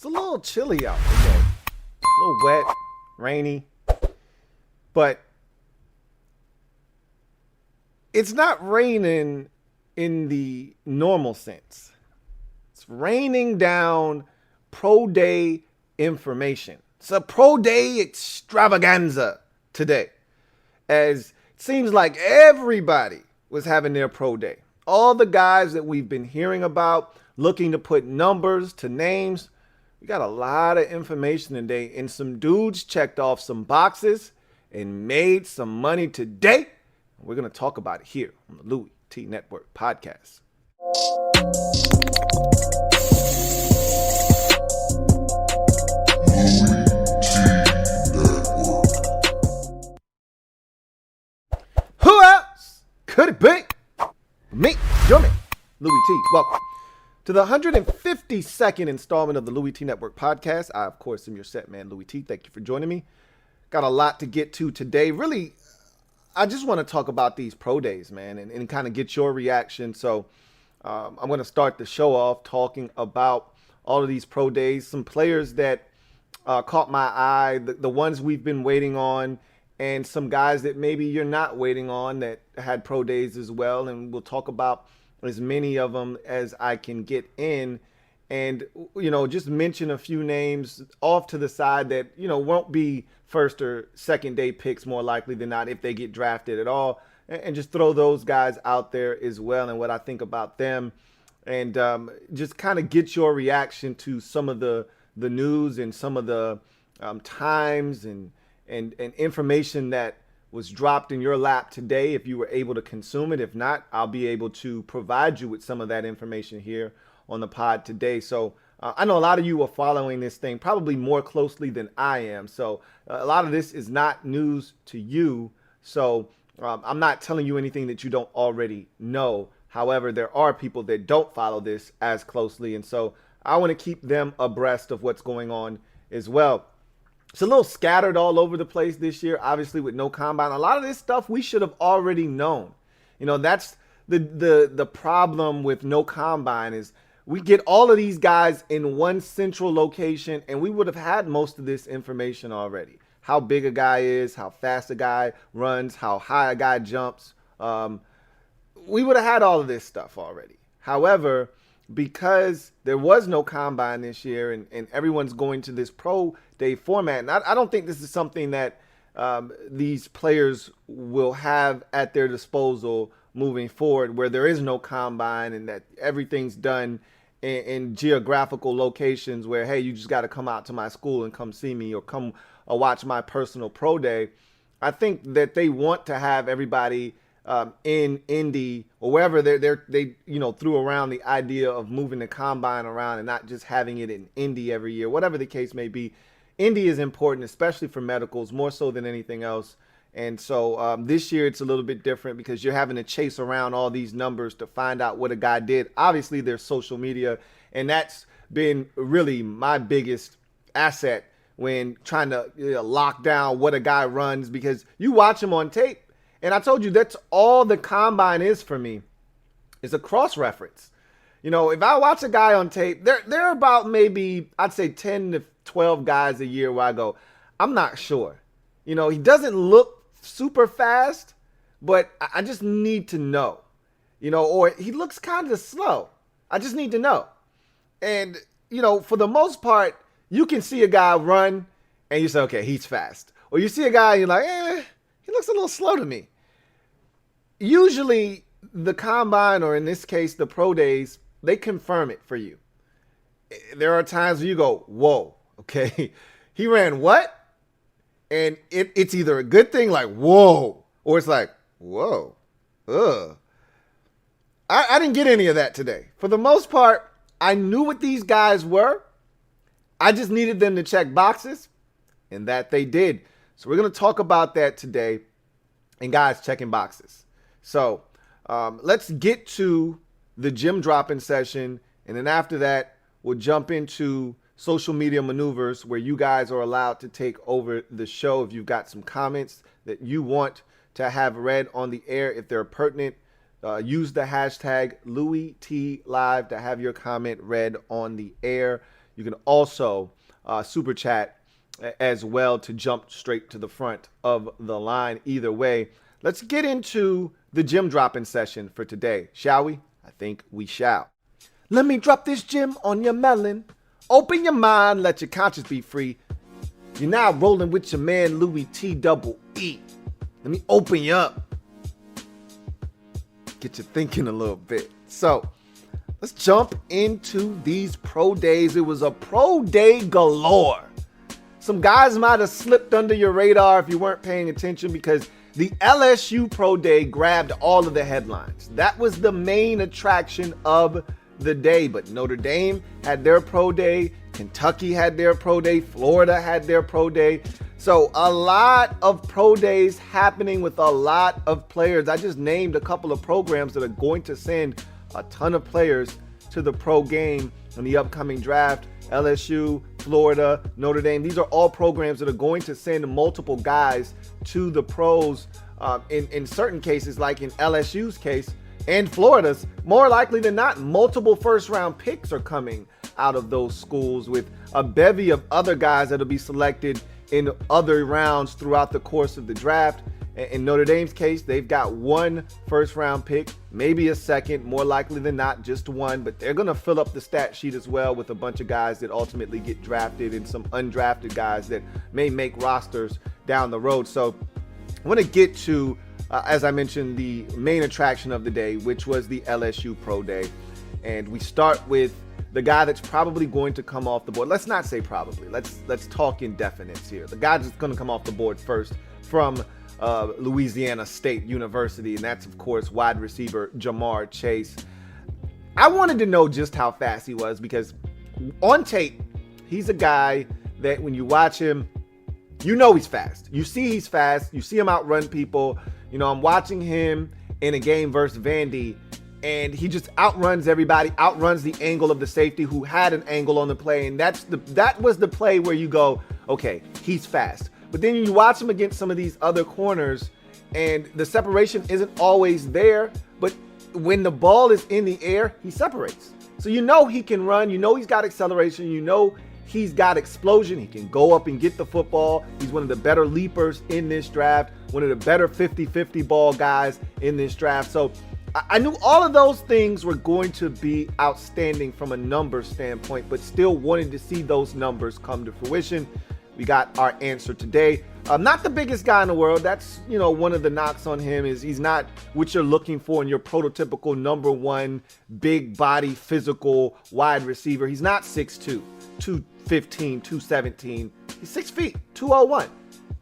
It's a little chilly out today. A little wet, rainy, but it's not raining in the normal sense. It's raining down pro day information. It's a pro day extravaganza today, as it seems like everybody was having their pro day. All the guys that we've been hearing about, looking to put numbers to names. We got a lot of information today, and some dudes checked off some boxes and made some money today. We're going to talk about it here on the Louis T Network podcast. Who else could it be? Me, your man, Louis T. Welcome to the 152nd installment of the Louis T Network podcast. I, of course, am your set man, Louis T. Thank you for joining me. Got a lot to get to today. Really, I just want to talk about these pro days, man, and kind of get your reaction. So I'm going to start the show off talking about all of these pro days, some players that caught my eye, the ones we've been waiting on, and some guys that maybe you're not waiting on that had pro days as well. And we'll talk about as many of them as I can get in, and, you know, just mention a few names off to the side that, you know, won't be first or second day picks more likely than not if they get drafted at all, and just throw those guys out there as well and what I think about them, and just kind of get your reaction to some of the news and some of the times and information that was dropped in your lap today, if you were able to consume it. If not, I'll be able to provide you with some of that information here on the pod today. So I know a lot of you are following this thing probably more closely than I am. So a lot of this is not news to you. So I'm not telling you anything that you don't already know. However, there are people that don't follow this as closely. And so I want to keep them abreast of what's going on as well. It's a little scattered all over the place this year, obviously, with no combine. A lot of this stuff we should have already known. You know, that's the problem with no combine, is we get all of these guys in one central location, and we would have had most of this information already. How big a guy is, how fast a guy runs, how high a guy jumps. We would have had all of this stuff already. However, because there was no combine this year, and everyone's going to this pro day format, and I don't think this is something that these players will have at their disposal moving forward, where there is no combine and that everything's done in geographical locations where, hey, you just got to come out to my school and come see me or come watch my personal pro day. I think that they want to have everybody in Indy or wherever they you know, threw around the idea of moving the combine around and not just having it in Indy every year, whatever the case may be. Indy is important, especially for medicals, more so than anything else. And so this year it's a little bit different because you're having to chase around all these numbers to find out what a guy did. Obviously, there's social media, and that's been really my biggest asset when trying to lock down what a guy runs, because you watch him on tape. And I told you that's all the combine is for me, is a cross-reference. You know, if I watch a guy on tape, there are about maybe, I'd say 10 to 12 guys a year where I go, I'm not sure. You know, he doesn't look super fast, but I just need to know. You know, or he looks kind of slow. I just need to know. And, you know, for the most part, you can see a guy run and you say, okay, he's fast. Or you see a guy and you're like, he looks a little slow to me. Usually the combine, or in this case, the pro days, they confirm it for you. There are times where you go, whoa, okay, he ran what? And it's either a good thing, like, whoa, or it's like, whoa, ugh. I didn't get any of that today. For the most part, I knew what these guys were. I just needed them to check boxes, and that they did. So we're going to talk about that today, and guys checking boxes. So let's get to the gym dropping session, and then after that, we'll jump into social media maneuvers where you guys are allowed to take over the show. If you've got some comments that you want to have read on the air, if they're pertinent, use the hashtag LouisTLive to have your comment read on the air. You can also super chat as well to jump straight to the front of the line. Either way, let's get into the gem dropping session for today, shall we? I think we shall. Let me drop this gem on your melon. Open your mind, let your conscience be free. You're now rolling with your man Louis T double E. Let me open you up. Get you thinking a little bit. So let's jump into these pro days. It was a pro day galore. Some guys might have slipped under your radar if you weren't paying attention, because the LSU pro day grabbed all of the headlines. That was the main attraction of the day. But Notre Dame had their pro day, Kentucky had their pro day, Florida had their pro day. So a lot of pro days happening with a lot of players. I just named a couple of programs that are going to send a ton of players to the pro game in the upcoming draft. LSU, Florida, Notre Dame. These are all programs that are going to send multiple guys to the pros. In certain cases, like in LSU's case and Florida's, more likely than not, multiple first-round picks are coming out of those schools, with a bevy of other guys that'll be selected in other rounds throughout the course of the draft. In Notre Dame's case, they've got one first-round pick, maybe a second, more likely than not just one, but they're going to fill up the stat sheet as well with a bunch of guys that ultimately get drafted and some undrafted guys that may make rosters down the road. So I want to get to, as I mentioned, the main attraction of the day, which was the LSU Pro Day. And we start with the guy that's probably going to come off the board. Let's not say probably. Let's talk in definites here. The guy that's going to come off the board first from Louisiana State University, and that's, of course, wide receiver Jamar Chase. I wanted to know just how fast he was, because on tape, he's a guy that when you watch him, you know he's fast. You see he's fast. You see him outrun people. You know, I'm watching him in a game versus Vandy, and he just outruns everybody, outruns the angle of the safety who had an angle on the play, and that was the play where you go, okay, he's fast. But then you watch him against some of these other corners, and the separation isn't always there, but when the ball is in the air, he separates. So you know he can run, you know he's got acceleration, you know he's got explosion, he can go up and get the football. He's one of the better leapers in this draft, one of the better 50-50 ball guys in this draft. So I knew all of those things were going to be outstanding from a numbers standpoint, but still wanted to see those numbers come to fruition. We got our answer today. Not the biggest guy in the world. That's, you know, one of the knocks on him is he's not what you're looking for in your prototypical number one big body physical wide receiver. He's not 6'2", 215, 217. He's 6 feet, 201.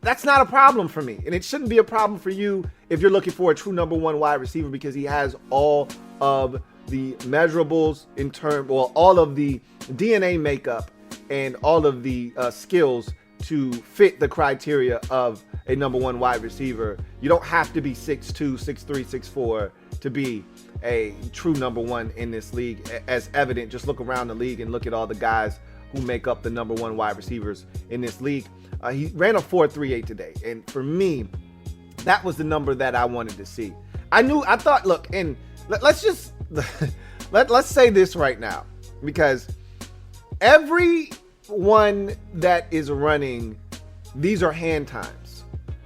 That's not a problem for me. And it shouldn't be a problem for you if you're looking for a true number one wide receiver, because he has all of the measurables in terms, well, all of the DNA makeup and all of the skills to fit the criteria of a number one wide receiver. You don't have to be 6'2", 6'3", 6'4" to be a true number one in this league, as evident. Just look around the league and look at all the guys who make up the number one wide receivers in this league. He ran a 4.38 today, and for me, that was the number that I wanted to see. I thought, look, and let's just let's say this right now, because everyone that is running, these are hand times.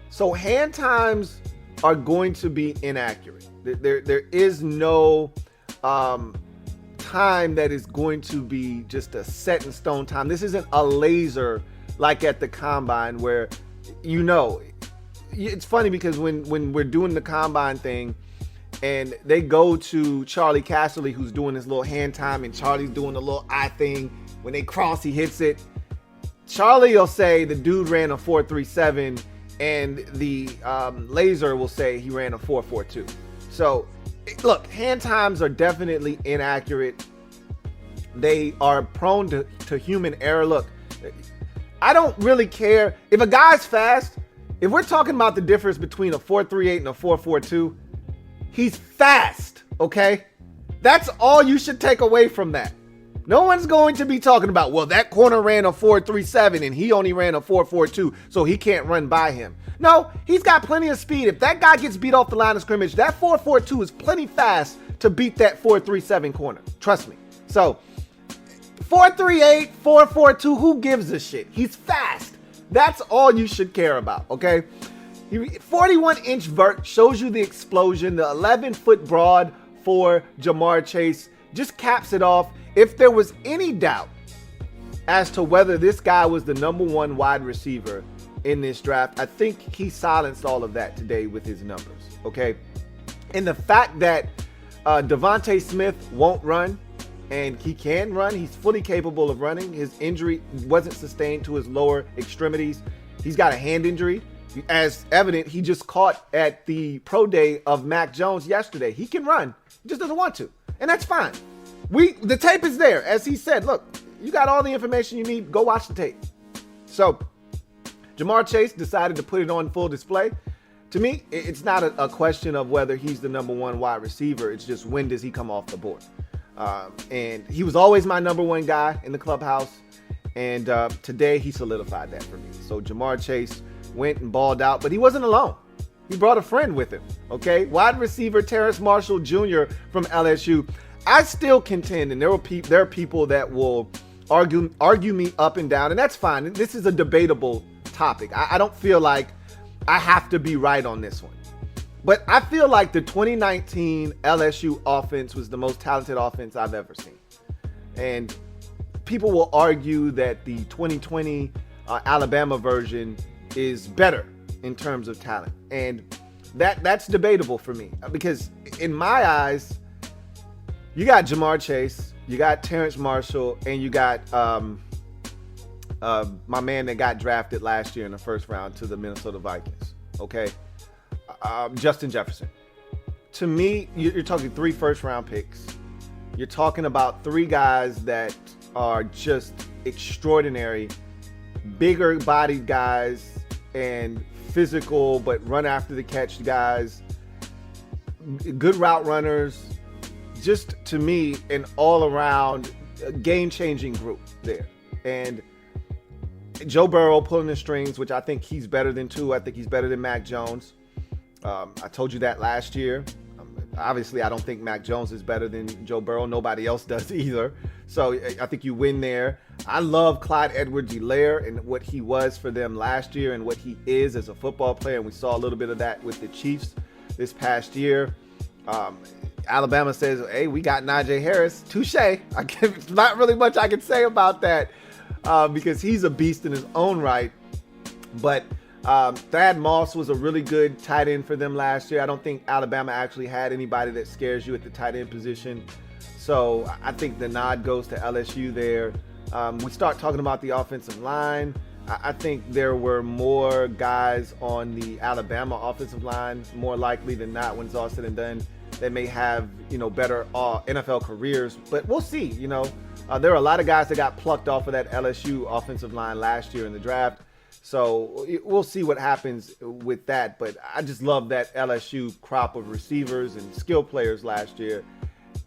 So hand times are going to be inaccurate. There is no time that is going to be just a set in stone time. This isn't a laser like at the combine where, you know, it's funny because when we're doing the combine thing and they go to Charlie Casserly, who's doing this little hand time, and Charlie's doing the little eye thing. When they cross, he hits it. Charlie will say the dude ran a 4.37, and the laser will say he ran a 4.42. So, look, hand times are definitely inaccurate. They are prone to human error. Look, I don't really care. If a guy's fast, if we're talking about the difference between a 4.38 and a 4.42, he's fast, okay? That's all you should take away from that. No one's going to be talking about, well, that corner ran a 4.37 and he only ran a 4.42, so he can't run by him. No, he's got plenty of speed. If that guy gets beat off the line of scrimmage, that 4.42 is plenty fast to beat that 4.37 corner. Trust me. So, 4.38, 4.42, who gives a shit? He's fast. That's all you should care about, okay? 41-inch vert shows you the explosion. The 11-foot broad for Ja'Marr Chase just caps it off. If there was any doubt as to whether this guy was the number one wide receiver in this draft, I think he silenced all of that today with his numbers, okay? And the fact that Devontae Smith won't run, and he can run, he's fully capable of running. His injury wasn't sustained to his lower extremities. He's got a hand injury. As evident, he just caught at the pro day of Mac Jones yesterday. He can run, he just doesn't want to, and that's fine. The tape is there. As he said, look, you got all the information you need, go watch the tape. So Ja'Marr Chase decided to put it on full display. To me, it's not a question of whether he's the number one wide receiver. It's just when does he come off the board. And he was always my number one guy in the clubhouse. And today he solidified that for me. So Ja'Marr Chase went and balled out, but he wasn't alone. He brought a friend with him, okay? Wide receiver Terrace Marshall Jr. from LSU. I still contend, and there are people that will argue me up and down, and that's fine. This is a debatable topic. I don't feel like I have to be right on this one. But I feel like the 2019 LSU offense was the most talented offense I've ever seen. And people will argue that the 2020 Alabama version is better in terms of talent. And that's debatable for me. Because in my eyes, you got Ja'Marr Chase, you got Terrace Marshall, and you got my man that got drafted last year in the first round to the Minnesota Vikings. Okay? Justin Jefferson. To me, you're talking 3 first-round picks. You're talking about 3 guys that are just extraordinary, bigger-bodied guys and physical but run after the catch guys, good route runners. Just to me, an all-around game-changing group there. And Joe Burrow pulling the strings, which I think he's better than Tua. I think he's better than Mac Jones. I told you that last year. Obviously, I don't think Mac Jones is better than Joe Burrow. Nobody else does either. So I think you win there. I love Clyde Edwards-Helaire and what he was for them last year and what he is as a football player. And we saw a little bit of that with the Chiefs this past year. Alabama says, hey, we got Najee Harris. Touche. Not really much I can say about that because he's a beast in his own right. But Thad Moss was a really good tight end for them last year. I don't think Alabama actually had anybody that scares you at the tight end position. So I think the nod goes to LSU there. We start talking about the offensive line. I think there were more guys on the Alabama offensive line, more likely than not when it's all said and done, that may have, better NFL careers. But we'll see, There are a lot of guys that got plucked off of that LSU offensive line last year in the draft. So we'll see what happens with that. But I just love that LSU crop of receivers and skill players last year.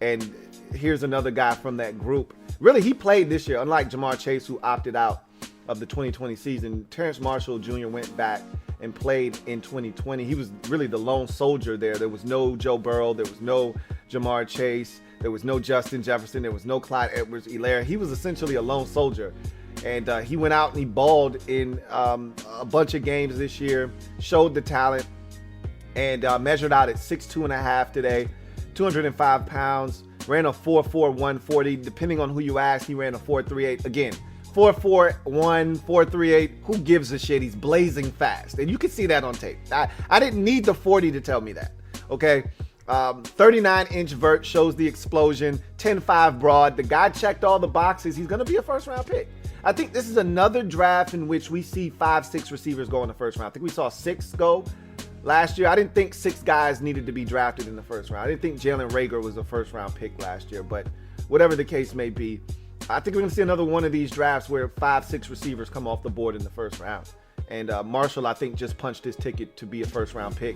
And here's another guy from that group. Really, he played this year, unlike Ja'Marr Chase, who opted out of the 2020 season. Terrace Marshall Jr. went back and played in 2020. He was really the lone soldier there. There was no Joe Burrow. There was no Ja'Marr Chase. There was no Justin Jefferson. There was no Clyde Edwards-Helaire. He was essentially a lone soldier. And he went out and he balled in a bunch of games this year, showed the talent, and measured out at 6'2.5" today, 205 pounds, ran a 4.4 140. Depending on who you ask, he ran a 4.38. Again, 4.41, 4.38. Who gives a shit? He's blazing fast. And you can see that on tape. I didn't need the 40 to tell me that. Okay. 39-inch vert shows the explosion, 10.5 broad. The guy checked all the boxes. He's going to be a first-round pick. I think this is another draft in which we see 5-6 receivers go in the first round. I think we saw 6 go last year. I didn't think 6 guys needed to be drafted in the first round. I didn't think Jalen Reagor was a first-round pick last year. But whatever the case may be, I think we're going to see another one of these drafts where 5-6 receivers come off the board in the first round. And Marshall, I think, just punched his ticket to be a first-round pick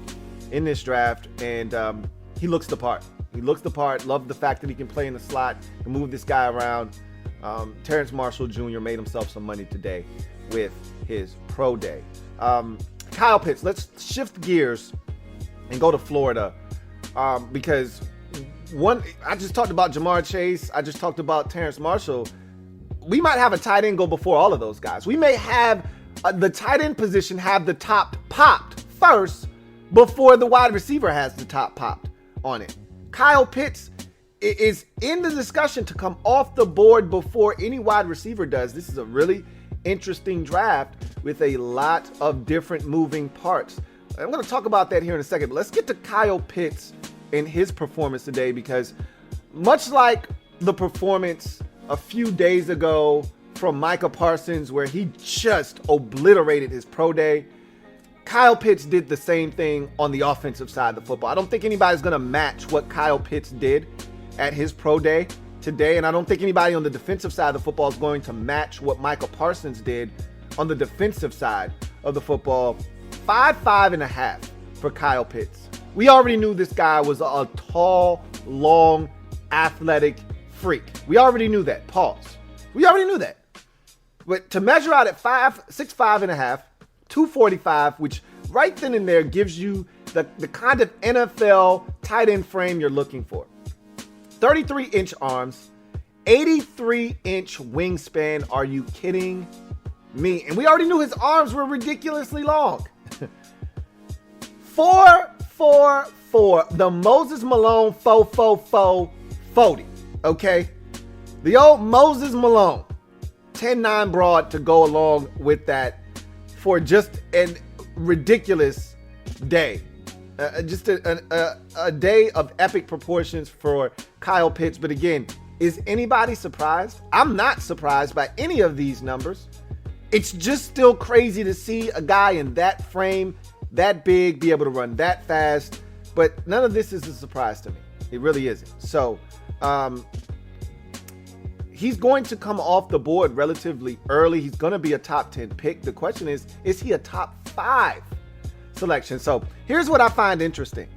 in this draft. And he looks the part. He looks the part. Love the fact that he can play in the slot and move this guy around. Terrace Marshall Jr. made himself some money today with his pro day. Kyle Pitts, let's shift gears and go to Florida because I just talked about Ja'Marr Chase. I just talked about Terrace Marshall. we might have a tight end go before all of those guys. We may have the tight end position have the top popped first before the wide receiver has the top popped on it. Kyle Pitts is in the discussion to come off the board before any wide receiver does. This is a really interesting draft with a lot of different moving parts. I'm going to talk about that here in a second, but let's get to Kyle Pitts and his performance today, because much like the performance a few days ago from Micah Parsons, where he just obliterated his pro day, Kyle Pitts did the same thing on the offensive side of the football. I don't think anybody's going to match what Kyle Pitts did at his pro day today, and I don't think anybody on the defensive side of the football is going to match what Micah Parsons did on the defensive side of the football. 5'5.5" for Kyle Pitts. We already knew this guy was a tall, long, athletic freak. We already knew that. Pause. We already knew that. But to measure out at 6'5.5", 245, which right then and there gives you the kind of NFL tight end frame you're looking for. 33-inch arms, 83-inch wingspan. Are you kidding me? And we already knew his arms were ridiculously long. 4'4'4", the Moses Malone 4'40", okay? The old Moses Malone, 10'9" broad to go along with that for just a ridiculous day. Just a day of epic proportions for Kyle Pitts. But again, is anybody surprised? I'm not surprised by any of these numbers. It's just still crazy to see a guy in that frame, that big, be able to run that fast. But none of this is a surprise to me. It really isn't. So he's going to come off the board relatively early. He's going to be a top 10 pick. The question is he a top 5 selection? So here's what I find interesting.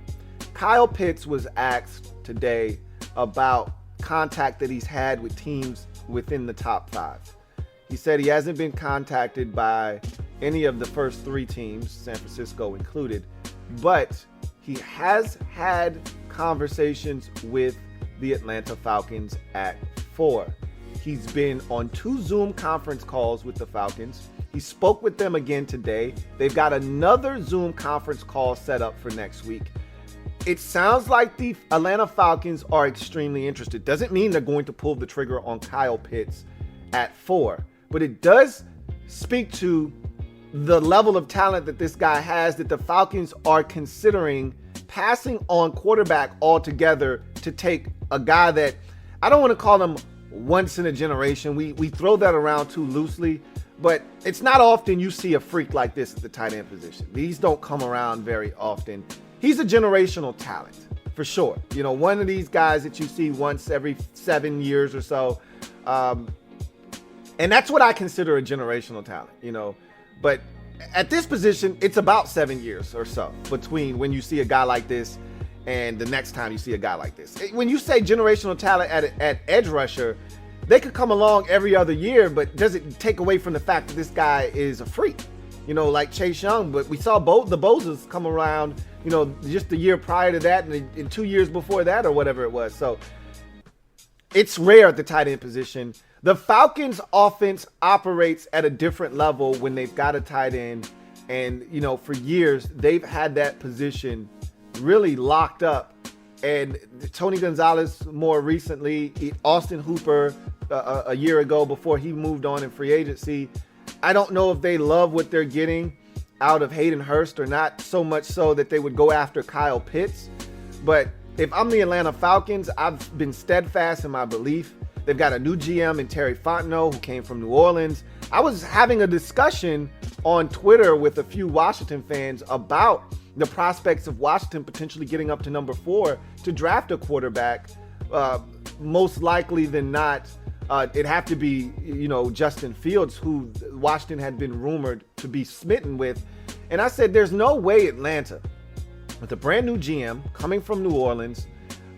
Kyle Pitts was asked today about contact that he's had with teams within the top 5. He said he hasn't been contacted by any of the first 3 teams, San Francisco included, but he has had conversations with the Atlanta Falcons at 4. He's been on 2 Zoom conference calls with the Falcons. He spoke with them again today. They've got another Zoom conference call set up for next week. It sounds like the Atlanta Falcons are extremely interested. Doesn't mean they're going to pull the trigger on Kyle Pitts at 4, but it does speak to the level of talent that this guy has, that the Falcons are considering passing on quarterback altogether to take a guy that, I don't want to call him once in a generation. We throw that around too loosely, but it's not often you see a freak like this at the tight end position. These don't come around very often. He's a generational talent for sure. You know, one of these guys that you see once every 7 years or so. And that's what I consider a generational talent, you know. But at this position, it's about 7 years or so between when you see a guy like this and the next time you see a guy like this. When you say generational talent at edge rusher, they could come along every other year, but does it take away from the fact that this guy is a freak? You know, like Chase Young, but we saw the Bozas come around, you know, just the year prior to that and 2 years before that or whatever it was. So it's rare at the tight end position. The Falcons offense operates at a different level when they've got a tight end. And, you know, for years, they've had that position really locked up. And Tony Gonzalez more recently, Austin Hooper a year ago before he moved on in free agency. I don't know if they love what they're getting out of Hayden Hurst or not, so much so that they would go after Kyle Pitts. But if I'm the Atlanta Falcons, I've been steadfast in my belief. They've got a new GM in Terry Fontenot, who came from New Orleans. I was having a discussion on Twitter with a few Washington fans about the prospects of Washington potentially getting up to number 4 to draft a quarterback. Most likely than not, it'd have to be, you know, Justin Fields, who Washington had been rumored to be smitten with. And I said, there's no way Atlanta, with a brand new GM coming from New Orleans,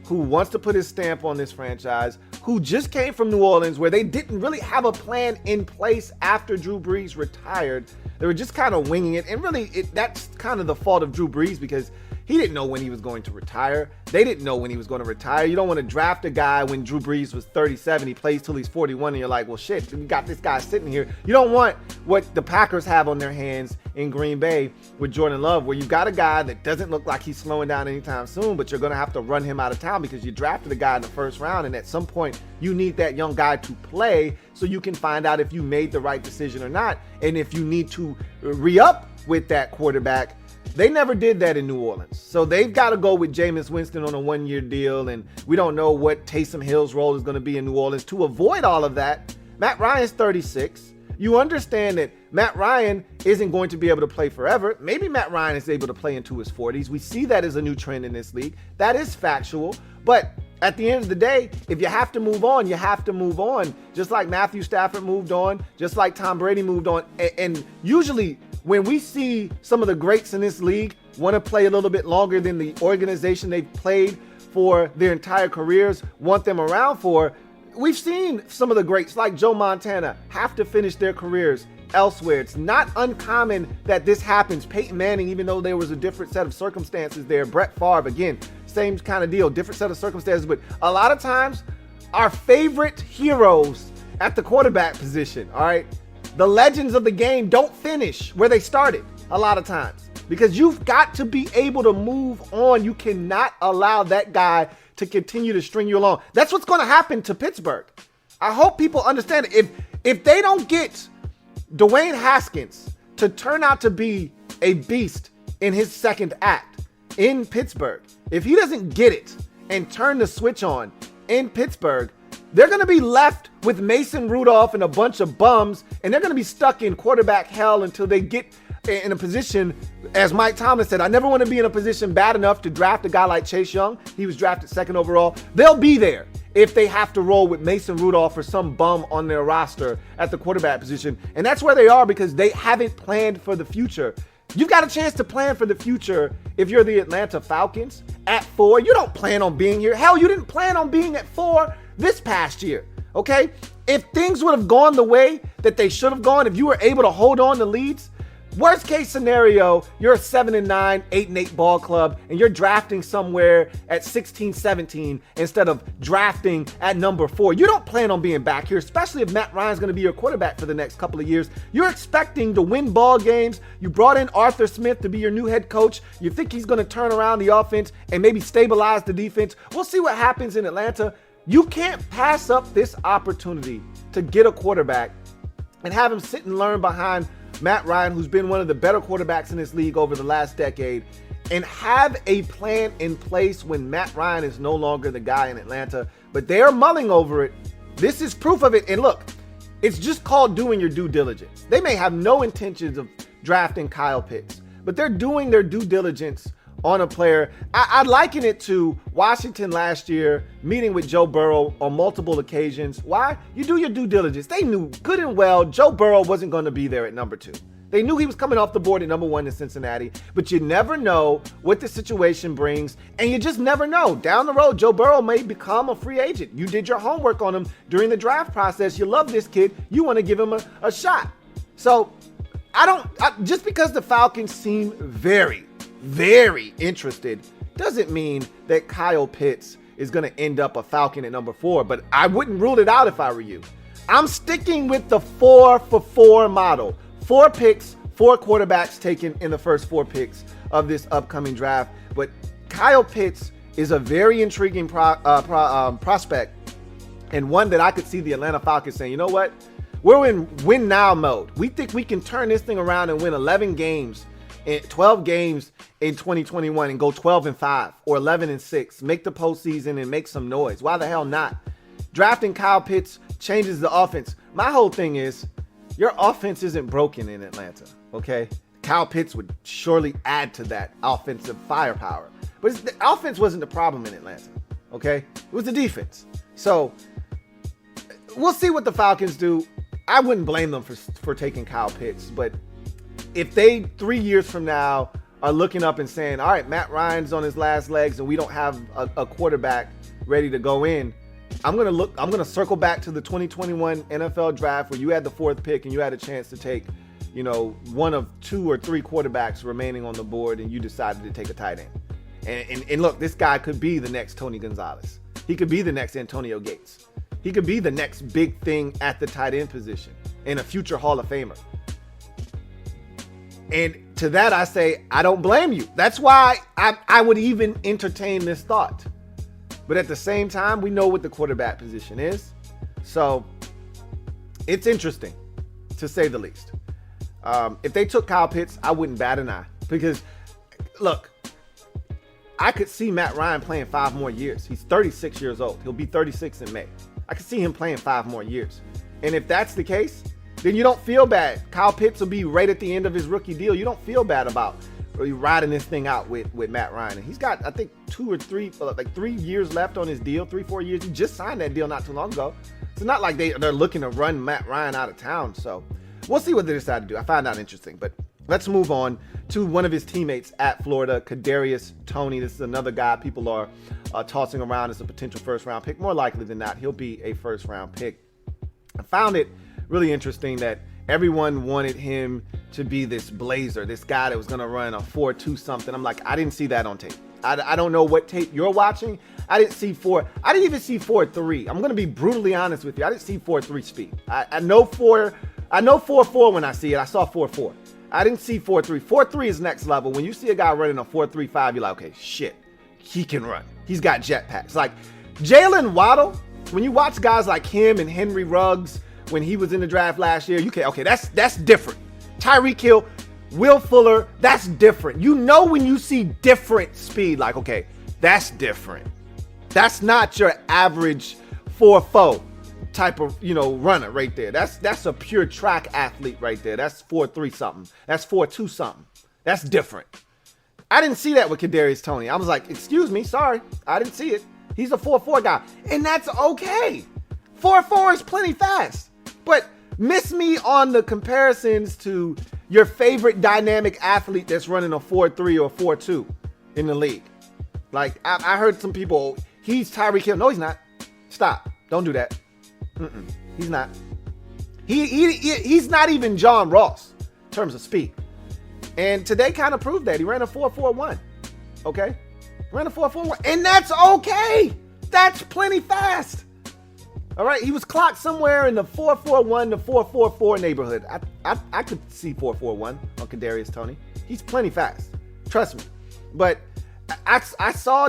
who wants to put his stamp on this franchise, who just came from New Orleans where they didn't really have a plan in place after Drew Brees retired. They were just kind of winging it. And really, that's kind of the fault of Drew Brees, because He didn't know when he was going to retire. They didn't know when he was going to retire. You don't want to draft a guy when Drew Brees was 37. He plays till he's 41, and you're like, well, shit, we got this guy sitting here. You don't want what the Packers have on their hands in Green Bay with Jordan Love, where you've got a guy that doesn't look like he's slowing down anytime soon, but you're going to have to run him out of town because you drafted a guy in the first round, and at some point, you need that young guy to play so you can find out if you made the right decision or not, and if you need to re-up with that quarterback. They never did that in New Orleans. So they've got to go with Jameis Winston on a one-year deal, and we don't know what Taysom Hill's role is going to be in New Orleans. To avoid all of that, Matt Ryan's 36. You understand that Matt Ryan isn't going to be able to play forever. Maybe Matt Ryan is able to play into his 40s. We see that as a new trend in this league. That is factual. But at the end of the day, if you have to move on, you have to move on. Just like Matthew Stafford moved on, just like Tom Brady moved on. And usually when we see some of the greats in this league want to play a little bit longer than the organization they've played for their entire careers want them around for, we've seen some of the greats like Joe Montana have to finish their careers elsewhere. It's not uncommon that this happens. Peyton Manning, even though there was a different set of circumstances there. Brett Favre, again, same kind of deal, different set of circumstances. But a lot of times, our favorite heroes at the quarterback position, all right, the legends of the game don't finish where they started a lot of times because you've got to be able to move on. You cannot allow that guy to continue to string you along. That's what's going to happen to Pittsburgh. I hope people understand it. If they don't get Dwayne Haskins to turn out to be a beast in his second act in Pittsburgh, if he doesn't get it and turn the switch on in Pittsburgh, they're going to be left with Mason Rudolph and a bunch of bums, and they're going to be stuck in quarterback hell until they get in a position, as Mike Tomlin said, I never want to be in a position bad enough to draft a guy like Chase Young. He was drafted second overall. They'll be there if they have to roll with Mason Rudolph or some bum on their roster at the quarterback position. And that's where they are because they haven't planned for the future. You've got a chance to plan for the future if you're the Atlanta Falcons at 4. You don't plan on being here. Hell, you didn't plan on being at 4 this past year, okay? If things would have gone the way that they should have gone, if you were able to hold on to leads, worst case scenario, you're a 7-9, 8-8 ball club, and you're drafting somewhere at 16, 17 instead of drafting at number 4. You don't plan on being back here, especially if Matt Ryan's going to be your quarterback for the next couple of years. You're expecting to win ball games. You brought in Arthur Smith to be your new head coach. You think he's going to turn around the offense and maybe stabilize the defense. We'll see what happens in Atlanta. You can't pass up this opportunity to get a quarterback and have him sit and learn behind Matt Ryan, who's been one of the better quarterbacks in this league over the last decade, and have a plan in place when Matt Ryan is no longer the guy in Atlanta. But they're mulling over it. This is proof of it. And look, it's just called doing your due diligence. They may have no intentions of drafting Kyle Pitts, but they're doing their due diligence on a player. I liken it to Washington last year meeting with Joe Burrow on multiple occasions. Why? You do your due diligence. They knew good and well Joe Burrow wasn't going to be there at number 2. They knew he was coming off the board at number 1 in Cincinnati, but you never know what the situation brings, and you just never know. Down the road, Joe Burrow may become a free agent. You did your homework on him during the draft process. You love this kid. You want to give him a shot. So just because the Falcons seem very interested doesn't mean that Kyle Pitts is going to end up a Falcon at number 4, but I wouldn't rule it out if I were you. I'm sticking with the 4-for-4 model. 4 picks, 4 quarterbacks taken in the first 4 picks of this upcoming draft. But Kyle Pitts is a very intriguing prospect, and one that I could see the Atlanta Falcons saying, you know what? We're in win now mode. We think we can turn this thing around and win 11 games. 12 games in 2021 and go 12-5 or 11-6, make the postseason and make some noise. Why the hell not? Drafting Kyle Pitts changes the offense. My whole thing is your offense isn't broken in Atlanta, okay? Kyle Pitts would surely add to that offensive firepower. But the offense wasn't the problem in Atlanta, okay? It was the defense. So we'll see what the Falcons do. I wouldn't blame them for taking Kyle Pitts, but if they 3 years from now are looking up and saying, all right, Matt Ryan's on his last legs and we don't have a quarterback ready to go in, I'm going to circle back to the 2021 NFL draft where you had the 4th pick and you had a chance to take, one of 2 or 3 quarterbacks remaining on the board and you decided to take a tight end. And look, this guy could be the next Tony Gonzalez. He could be the next Antonio Gates. He could be the next big thing at the tight end position and a future Hall of Famer. And to that, I say, I don't blame you. That's why I would even entertain this thought. But at the same time, we know what the quarterback position is. So it's interesting, to say the least. If they took Kyle Pitts, I wouldn't bat an eye. Because, look, I could see Matt Ryan playing 5 more years. He's 36 years old. He'll be 36 in May. I could see him playing 5 more years. And if that's the case, then you don't feel bad. Kyle Pitts will be right at the end of his rookie deal. You don't feel bad about riding this thing out with Matt Ryan. And he's got, I think, 3 years left on his deal, 3-4 years. He just signed that deal not too long ago. It's not like they're looking to run Matt Ryan out of town. So we'll see what they decide to do. I find that interesting. But let's move on to one of his teammates at Florida, Kadarius Toney. This is another guy people are tossing around as a potential first-round pick. More likely than not, he'll be a first-round pick. I found it really interesting that everyone wanted him to be this blazer, this guy that was going to run a 4.2 something. I'm like, I didn't see that on tape. I don't know what tape you're watching. I didn't even see 4.3. I'm going to be brutally honest with you. I didn't see 4.3 speed. I know 4.4 when I see it. I saw 4.4. I didn't see 4.3. 4.3 is next level. When you see a guy running a 4.35, you're like, okay, shit, he can run. He's got jetpacks. Like Jalen Waddle, when you watch guys like him and Henry Ruggs when he was in the draft last year, that's different. Tyreek Hill, Will Fuller, that's different. You know when you see different speed, like, okay, that's different. That's not your average 4.4 type of, runner right there. That's a pure track athlete right there. That's 4.3 something. That's 4.2 something. That's different. I didn't see that with Kadarius Toney. I was like, excuse me, sorry, I didn't see it. He's a 4.4 guy, and that's okay. 4.4 is plenty fast, but miss me on the comparisons to your favorite dynamic athlete that's running a 4.3 or 4.2 in the league. Like I heard some people, he's Tyreek Hill. No, he's not. Stop. Don't do that. He's not. He's not even John Ross in terms of speed. And today kind of proved that. He ran a 4.41. Okay? Ran a 4.41. And that's okay. That's plenty fast. All right? He was clocked somewhere in the 4.41 to 4.44 neighborhood. I could see 4.41 on Kadarius Toney. He's plenty fast. Trust me. But I saw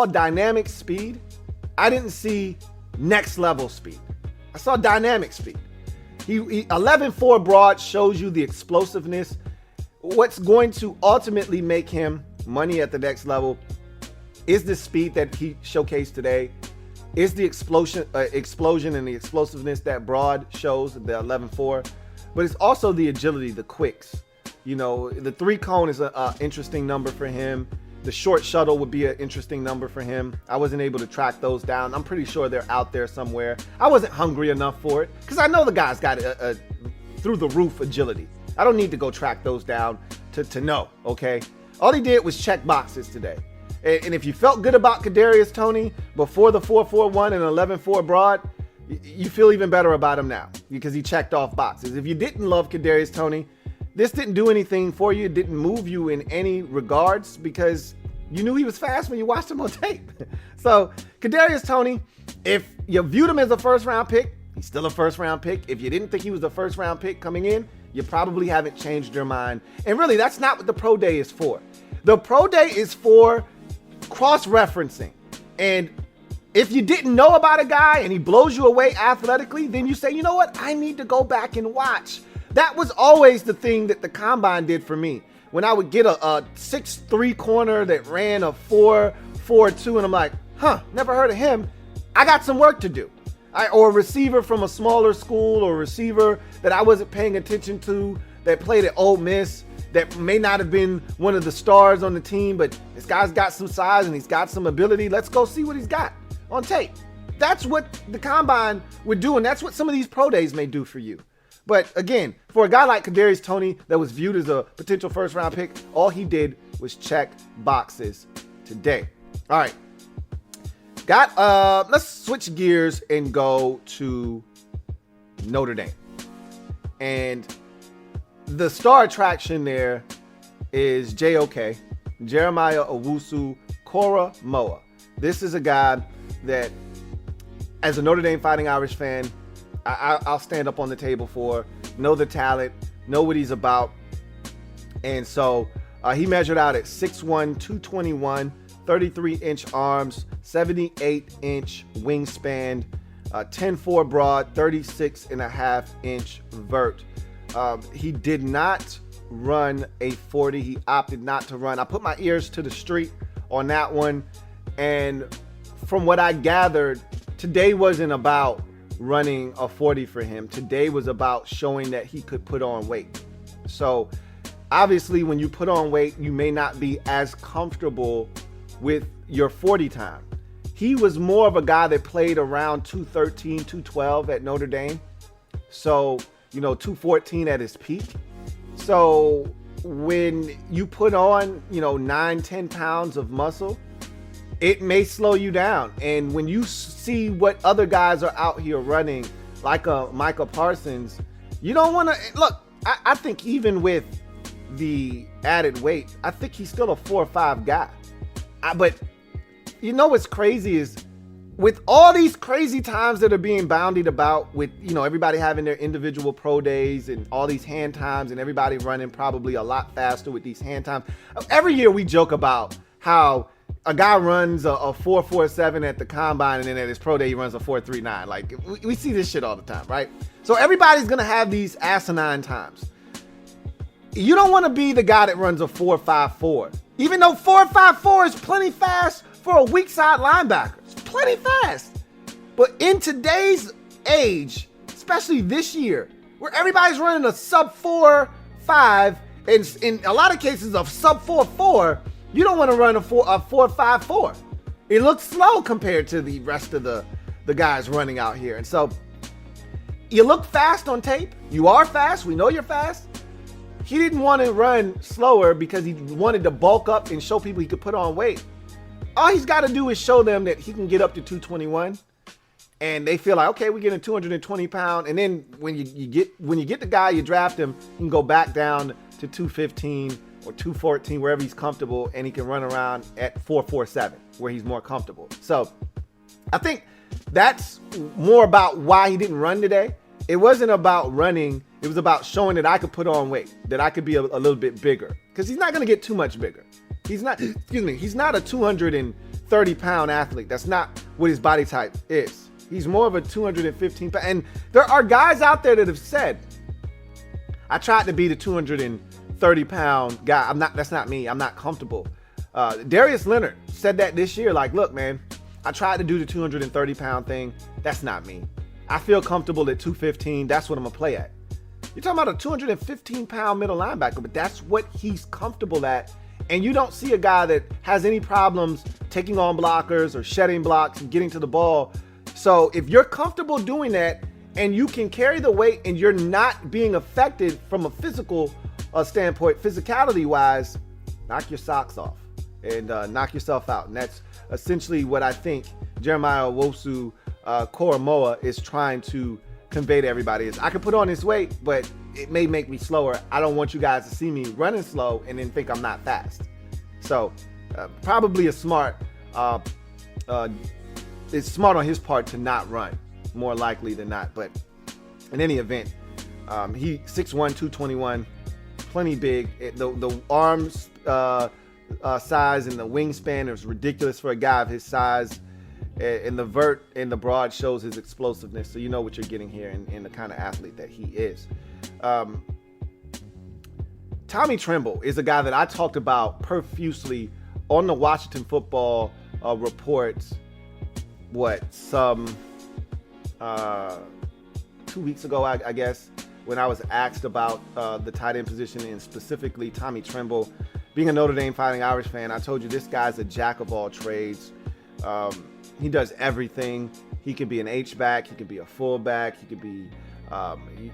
dynamic speed. I didn't see next level speed. I saw dynamic speed. He 11.4 broad shows you the explosiveness. What's going to ultimately make him money at the next level is the speed that he showcased today. Is the explosion and the explosiveness that broad shows, the 11.4. But it's also the agility, the quicks. The 3 cone is an interesting number for him. The short shuttle would be an interesting number for him. I wasn't able to track those down. I'm pretty sure they're out there somewhere. I wasn't hungry enough for it because I know the guy's got a through the roof agility. I don't need to go track those down to know, okay? All he did was check boxes today. And if you felt good about Kadarius Toney before the 4.41 and 11.4 broad, you feel even better about him now because he checked off boxes. If you didn't love Kadarius Toney, this didn't do anything for you. It didn't move you in any regards because you knew he was fast when you watched him on tape. So Kadarius Toney, if you viewed him as a first-round pick, he's still a first-round pick. If you didn't think he was a first-round pick coming in, you probably haven't changed your mind. And really, that's not what the pro day is for. The pro day is for cross-referencing. And if you didn't know about a guy and he blows you away athletically, then you say, you know what? I need to go back and watch. That was always the thing that the combine did for me. When I would get a 6'3" corner that ran a 4.42 and I'm like, never heard of him. I got some work to do. Or a receiver from a smaller school or a receiver that I wasn't paying attention to that played at Ole Miss that may not have been one of the stars on the team, but this guy's got some size and he's got some ability. Let's go see what he's got on tape. That's what the combine would do, and that's what some of these pro days may do for you. But again, for a guy like Kadarius Toney that was viewed as a potential first-round pick, all he did was check boxes today. All right. Let's switch gears and go to Notre Dame. And the star attraction there is JOK, Jeremiah Owusu Moa. This is a guy that, as a Notre Dame Fighting Irish fan, I'll stand up on the table for. Know the talent, know what he's about. And so he measured out at 6'1", 221, 33-inch arms, 78-inch wingspan, 10.4 broad, 36.5-inch vert. He did not run a 40. He opted not to run. I put my ears to the street on that one. And from what I gathered, today wasn't about running a 40 for him. Today was about showing that he could put on weight. So obviously when you put on weight, you may not be as comfortable with your 40 time. He was more of a guy that played around 213, 212 at Notre Dame. So, 214 at his peak. So when you put on, 9, 10 pounds of muscle, it may slow you down. And when you see what other guys are out here running, like a Micah Parsons, you don't want to look. I think even with the added weight, I think he's still a 4 or 5 guy. But what's crazy is with all these crazy times that are being boundied about, with everybody having their individual pro days and all these hand times, and everybody running probably a lot faster with these hand times. Every year we joke about how a guy runs a 4.47 at the combine, and then at his pro day he runs a 4.39. Like, we see this shit all the time, right? So everybody's gonna have these asinine times. You don't want to be the guy that runs a 4.54, even though 4.54 is plenty fast for a weak side linebacker. It's plenty fast. But in today's age, especially this year, where everybody's running a sub 4.5, and in a lot of cases a sub 4.4, you don't want to run a 4.54. It looks slow compared to the rest of the guys running out here. And so you look fast on tape. You are fast. We know you're fast. He didn't want to run slower because he wanted to bulk up and show people he could put on weight. All he's got to do is show them that he can get up to 221, and they feel like, okay, we get a 220 pound. And then when you get the guy, you draft him, you can go back down to 215 or 214, wherever he's comfortable, and he can run around at 4.47 where he's more comfortable. So I think that's more about why he didn't run today. It wasn't about running. It was about showing that I could put on weight, that I could be a little bit bigger, because he's not going to get too much bigger. He's not a 230 pound athlete. That's not what his body type is. He's more of a 215 pound. And there are guys out there that have said, I tried to be the 230 pound guy. That's not me. I'm not comfortable. Darius Leonard said that this year. Like, look, man, I tried to do the 230 pound thing. That's not me. I feel comfortable at 215. That's what I'm going to play at. You're talking about a 215 pound middle linebacker, but that's what he's comfortable at. And you don't see a guy that has any problems taking on blockers or shedding blocks and getting to the ball. So if you're comfortable doing that and you can carry the weight and you're not being affected from a physical standpoint, physicality wise, knock your socks off and knock yourself out. And that's essentially what I think Jeremiah Owusu Koromoa is trying to convey to everybody is, I can put on this weight, but it may make me slower. I don't want you guys to see me running slow and then think I'm not fast. So probably it's smart on his part to not run, more likely than not. But in any event, he 6'1", 221, plenty big. The arms size and the wingspan is ridiculous for a guy of his size. And the vert and the broad shows his explosiveness. So you know what you're getting here in the kind of athlete that he is. Tommy Tremble is a guy that I talked about profusely on the Washington Football Reports, some 2 weeks ago, I guess, when I was asked about the tight end position and specifically Tommy Tremble. Being a Notre Dame Fighting Irish fan, I told you this guy's a jack of all trades. He does everything. He could be an H-back. He could be a fullback. He could be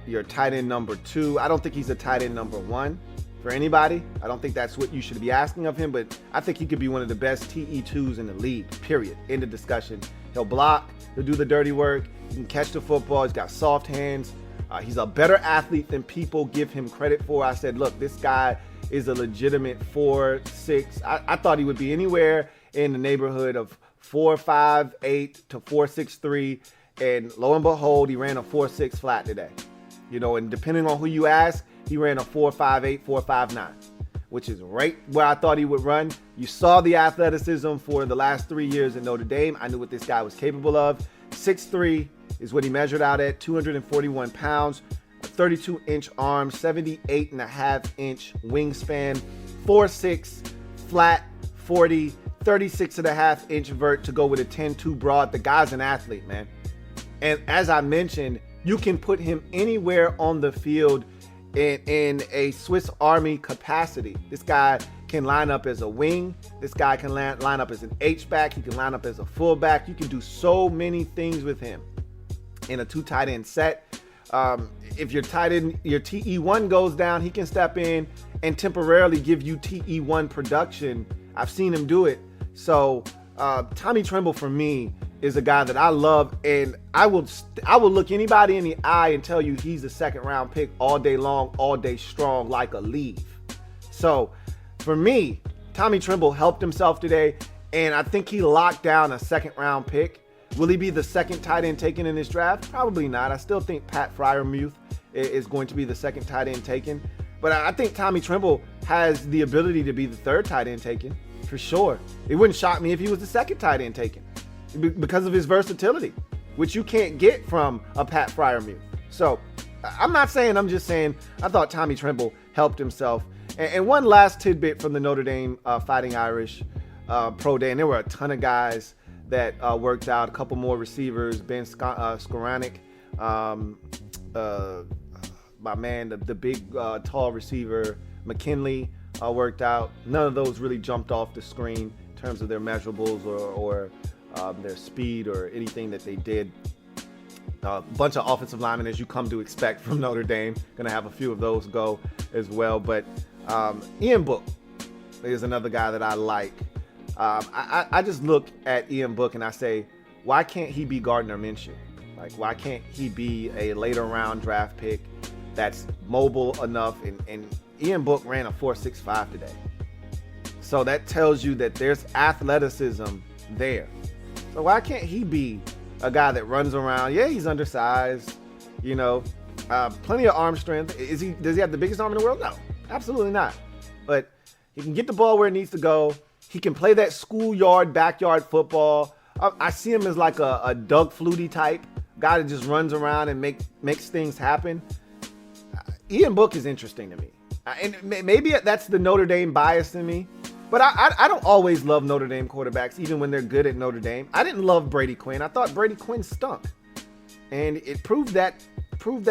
your tight end number 2. I don't think he's a tight end number 1 for anybody. I don't think that's what you should be asking of him, but I think he could be one of the best TE2s in the league, period. End of discussion. He'll block. He'll do the dirty work. He can catch the football. He's got soft hands. He's a better athlete than people give him credit for. I said, look, this guy is a legitimate 4'6". I thought he would be anywhere in the neighborhood of 4.58 to 4.63, and lo and behold, he ran a 4.6 flat today. You know, and depending on who you ask, he ran a 4.58, 4.59, which is right where I thought he would run. You saw the athleticism for the last 3 years in Notre Dame. I knew what this guy was capable of. 6'3" is what he measured out at, 241 pounds, 32-inch arm, 78.5-inch wingspan, 4'6", flat, 40, 36.5-inch vert to go with a 10-2 broad. The guy's an athlete, man. And as I mentioned, you can put him anywhere on the field in a Swiss Army capacity. This guy can line up as a wing. This guy can line up as an H-back. He can line up as a fullback. You can do so many things with him in a 2 tight end set. If your tight end, your TE1 goes down, he can step in and temporarily give you TE1 production. I've seen him do it. So Tommy Tremble for me is a guy that I love, and I will look anybody in the eye and tell you he's a second round pick all day long, all day strong, like a leaf. So for me, Tommy Tremble helped himself today, and I think he locked down a second round pick. Will he be the second tight end taken in this draft? Probably not. I still think Pat Freiermuth is going to be the second tight end taken, but I think Tommy Tremble has the ability to be the third tight end taken for sure. It wouldn't shock me if he was the second tight end taken, because of his versatility, which you can't get from a Pat Freiermuth. So I'm not saying, I'm just saying I thought Tommy Tremble helped himself. And one last tidbit from the Notre Dame Fighting Irish Pro Day, and there were a ton of guys that worked out, a couple more receivers, Ben Skoranek, my man, the big tall receiver, McKinley worked out. None of those really jumped off the screen in terms of their measurables or their speed or anything that they did. A bunch of offensive linemen, as you come to expect from Notre Dame. Going to have a few of those go as well. But Ian Book is another guy that I like. I just look at Ian Book and I say, why can't he be Gardner Minshew? Like, why can't he be a later round draft pick that's mobile enough? And Ian Book ran a 4.65 today. So that tells you that there's athleticism there. So why can't he be a guy that runs around? Yeah, he's undersized, you know, plenty of arm strength. Does he have the biggest arm in the world? No, absolutely not. But he can get the ball where it needs to go. He can play that schoolyard, backyard football. I see him as like a Doug Flutie type guy that just runs around and makes things happen. Ian Book is interesting to me. And maybe that's the Notre Dame bias in me. But I don't always love Notre Dame quarterbacks, even when they're good at Notre Dame. I didn't love Brady Quinn. I thought Brady Quinn stunk. And it proved that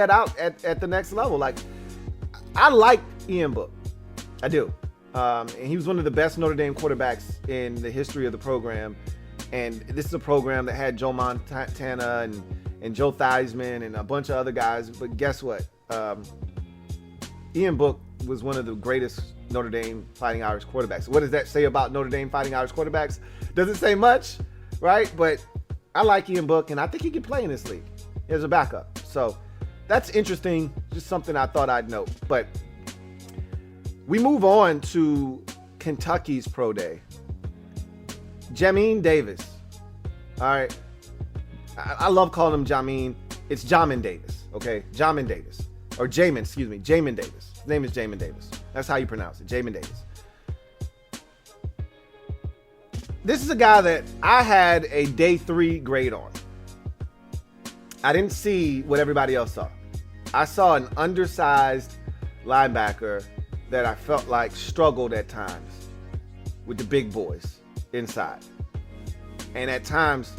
out at the next level. Like, I like Ian Book. I do. And he was one of the best Notre Dame quarterbacks in the history of the program. And this is a program that had Joe Montana and Joe Theismann and a bunch of other guys. But guess what? Ian Book was one of the greatest Notre Dame Fighting Irish quarterbacks. What does that say about Notre Dame Fighting Irish quarterbacks? Doesn't say much, right? But I like Ian Book, and I think he can play in this league as a backup. So that's interesting, just something I thought I'd note. But we move on to Kentucky's Pro Day. Jamin Davis. All right. I love calling him Jamin. It's Jamin Davis, okay? Jamin Davis. Or Jamin Davis. His name is Jamin Davis. That's how you pronounce it, Jamin Davis. This is a guy that I had a day 3 grade on. I didn't see what everybody else saw. I saw an undersized linebacker that I felt like struggled at times with the big boys inside. And at times,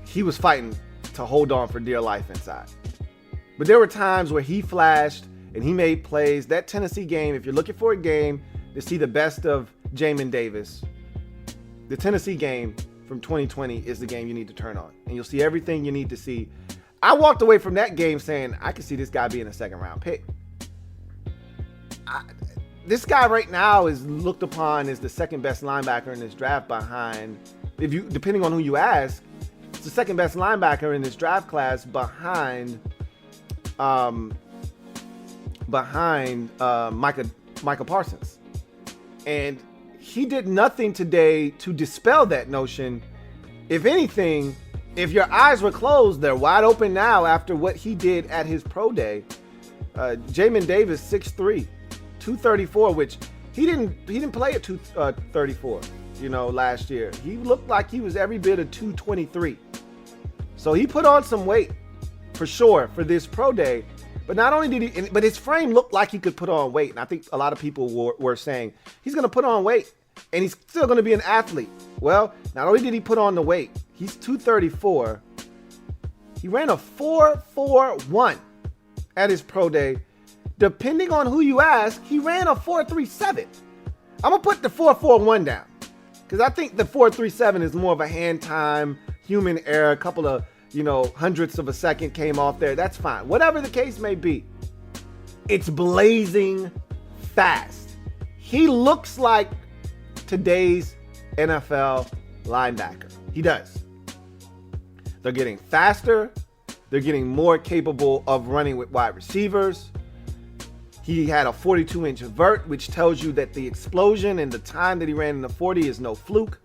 he was fighting to hold on for dear life inside. But there were times where he flashed and he made plays. That Tennessee game, if you're looking for a game to see the best of Jamin Davis, the Tennessee game from 2020 is the game you need to turn on. And you'll see everything you need to see. I walked away from that game saying, I could see this guy being a second round pick. This guy right now is looked upon as the second best linebacker in this draft behind, depending on who you ask, it's the second best linebacker in this draft class behind Micah Parsons. And he did nothing today to dispel that notion. If anything, if your eyes were closed, they're wide open now after what he did at his pro day. Jamin Davis, 6'3", 234, which he didn't play at 234, last year. He looked like he was every bit of 223. So he put on some weight for sure for this pro day. But not only did he, but his frame looked like he could put on weight. And I think a lot of people were saying he's going to put on weight and he's still going to be an athlete. Well, not only did he put on the weight, he's 234. He ran a 4.41 at his pro day. Depending on who you ask, he ran a 4.37. I'm going to put the 4.41 down because I think the 4.37 is more of a hand time, human error, a couple of hundredths of a second came off there. That's fine. Whatever the case may be, it's blazing fast. He looks like today's NFL linebacker. He does. They're getting faster. They're getting more capable of running with wide receivers. He had a 42-inch vert, which tells you that the explosion and the time that he ran in the 40 is no fluke.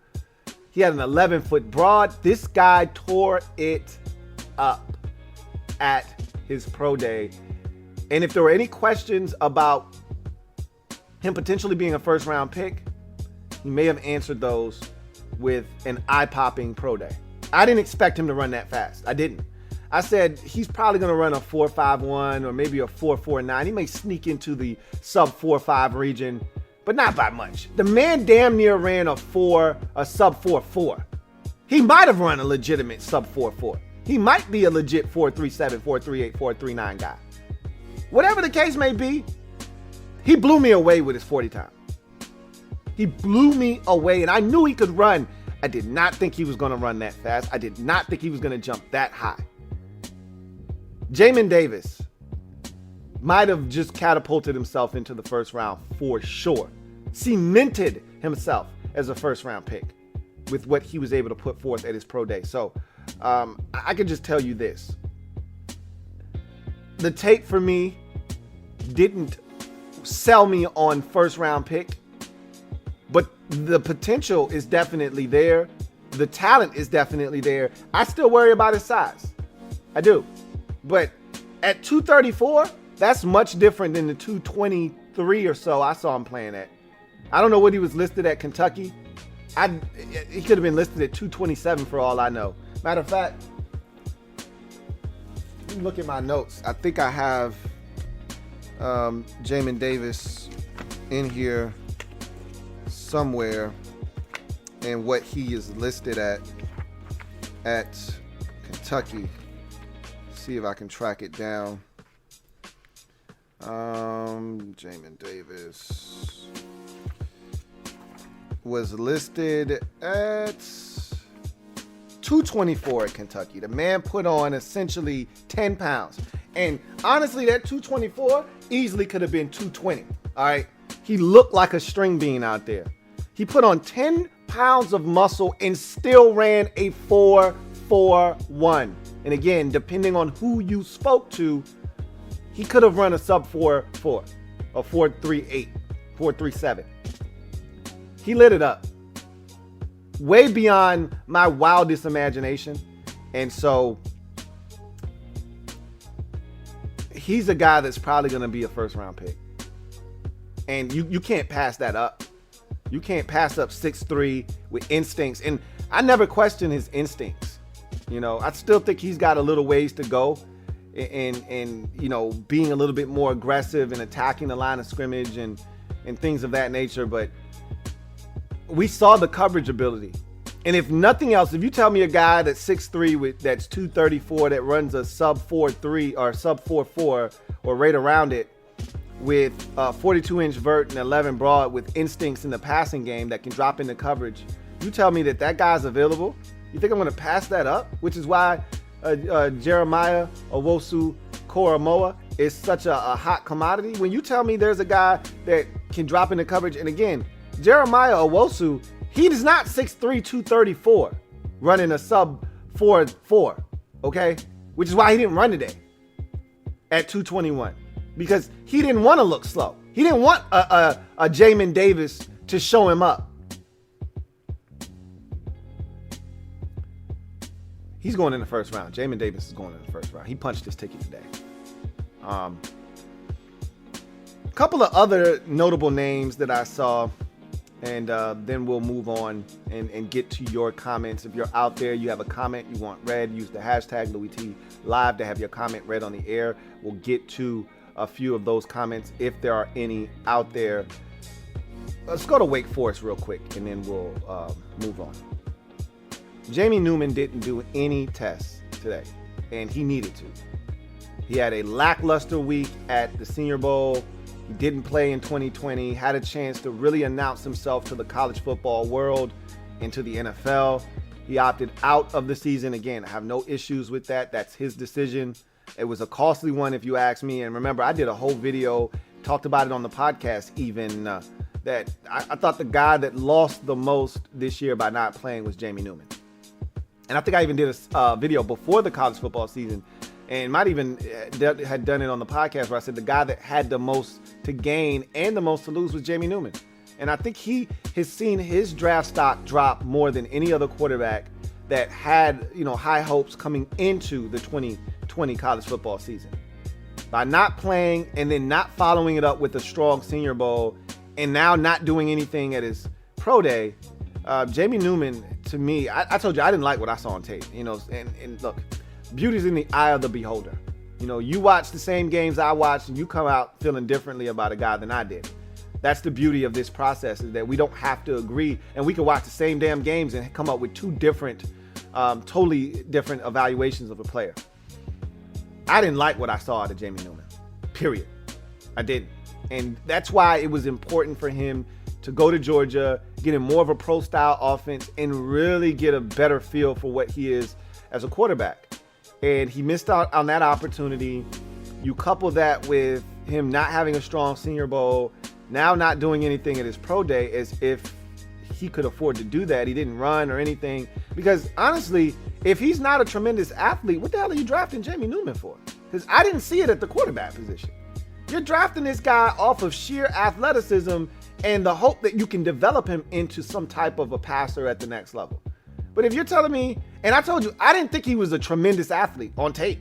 He had an 11-foot broad. This guy tore it up at his pro day. And if there were any questions about him potentially being a first-round pick, he may have answered those with an eye-popping pro day. I didn't expect him to run that fast. I didn't. I said he's probably going to run a 4.51 or maybe a 4.49. He may sneak into the sub 4.5 region, but not by much. The man damn near ran a sub 4.4. He might have run a legitimate sub 4.4. He might be a legit 4.37, 4.38, 4.39 guy. Whatever the case may be, he blew me away with his 40 time. He blew me away, and I knew he could run. I did not think he was going to run that fast. I did not think he was going to jump that high. Jamin Davis might have just catapulted himself into the first round for sure. Cemented himself as a first round pick with what he was able to put forth at his pro day. So I can just tell you this. The tape for me didn't sell me on first round pick, but the potential is definitely there. The talent is definitely there. I still worry about his size. I do. But at 234, that's much different than the 223 or so I saw him playing at. I don't know what he was listed at Kentucky. He could have been listed at 227 for all I know. Matter of fact, let me look at my notes. I think I have Jamin Davis in here somewhere and what he is listed at Kentucky. See if I can track it down. Jamin Davis was listed at 224 at Kentucky. The man put on essentially 10 pounds. And honestly, that 224 easily could have been 220. All right. He looked like a string bean out there. He put on 10 pounds of muscle and still ran a 4.41. And again, depending on who you spoke to, he could have run a sub 4.4 or 4.38, 4.37. He lit it up way beyond my wildest imagination. And so he's a guy that's probably going to be a first round pick. And you can't pass that up. You can't pass up 6'3" with instincts. And I never question his instincts. I still think he's got a little ways to go in being a little bit more aggressive and attacking the line of scrimmage and things of that nature. But we saw the coverage ability. And if nothing else, if you tell me a guy that's 6'3", that's 234, that runs a sub 4.3 or sub 4.4 or right around it with a 42-inch vert and 11 broad with instincts in the passing game that can drop into coverage, you tell me that guy's available. You think I'm going to pass that up? Which is why Jeremiah Owusu-Koramoah is such a hot commodity. When you tell me there's a guy that can drop into coverage, and again, Jeremiah Owusu, he is not 6'3", 234, running a sub 4.4, okay? Which is why he didn't run today at 221, because he didn't want to look slow. He didn't want a Jamin Davis to show him up. He's going in the first round. Jamin Davis is going in the first round. He punched his ticket today. A couple of other notable names that I saw, and then we'll move on and get to your comments. If you're out there, you have a comment you want read, use the hashtag Louis T Live to have your comment read on the air. We'll get to a few of those comments if there are any out there. Let's go to Wake Forest real quick, and then we'll move on. Jamie Newman didn't do any tests today, and he needed to. He had a lackluster week at the Senior Bowl. He didn't play in 2020, had a chance to really announce himself to the college football world and to the NFL. He opted out of the season. Again, I have no issues with that. That's his decision. It was a costly one, if you ask me. And remember, I did a whole video, talked about it on the podcast even, that I thought the guy that lost the most this year by not playing was Jamie Newman. And I think I even did a video before the college football season, and might even had done it on the podcast where I said the guy that had the most to gain and the most to lose was Jamie Newman. And I think he has seen his draft stock drop more than any other quarterback that had, high hopes coming into the 2020 college football season. By not playing and then not following it up with a strong Senior Bowl and now not doing anything at his pro day, Jamie Newman, to me, I told you I didn't like what I saw on tape, and look, beauty's in the eye of the beholder. You watch the same games I watched and you come out feeling differently about a guy than I did. That's the beauty of this process, is that we don't have to agree, and we can watch the same damn games and come up with two different, totally different evaluations of a player. I didn't like what I saw out of Jamie Newman, period. I didn't. And that's why it was important for him to go to Georgia, get in more of a pro-style offense, and really get a better feel for what he is as a quarterback. And he missed out on that opportunity. You couple that with him not having a strong Senior Bowl, now not doing anything at his pro day, as if he could afford to do that. He didn't run or anything. Because honestly, if he's not a tremendous athlete, what the hell are you drafting Jamie Newman for? Because I didn't see it at the quarterback position. You're drafting this guy off of sheer athleticism and the hope that you can develop him into some type of a passer at the next level. But if you're telling me, and I told you, I didn't think he was a tremendous athlete on tape.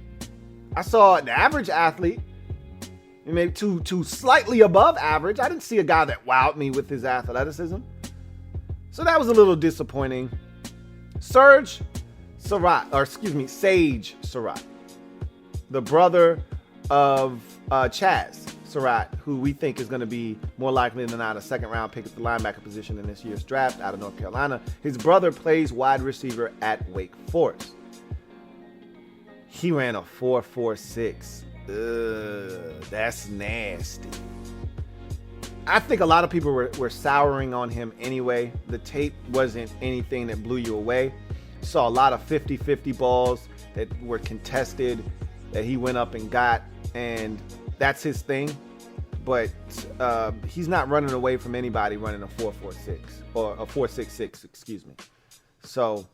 I saw an average athlete, maybe to slightly above average. I didn't see a guy that wowed me with his athleticism. So that was a little disappointing. Sage Surratt, the brother of Chaz Surratt, who we think is going to be more likely than not a second-round pick at the linebacker position in this year's draft out of North Carolina. His brother plays wide receiver at Wake Forest. He ran a 4.46. That's nasty. I think a lot of people were souring on him anyway. The tape wasn't anything that blew you away. Saw a lot of 50-50 balls that were contested that he went up and got, and that's his thing. But he's not running away from anybody running a 4.46 or a 4.66, excuse me. So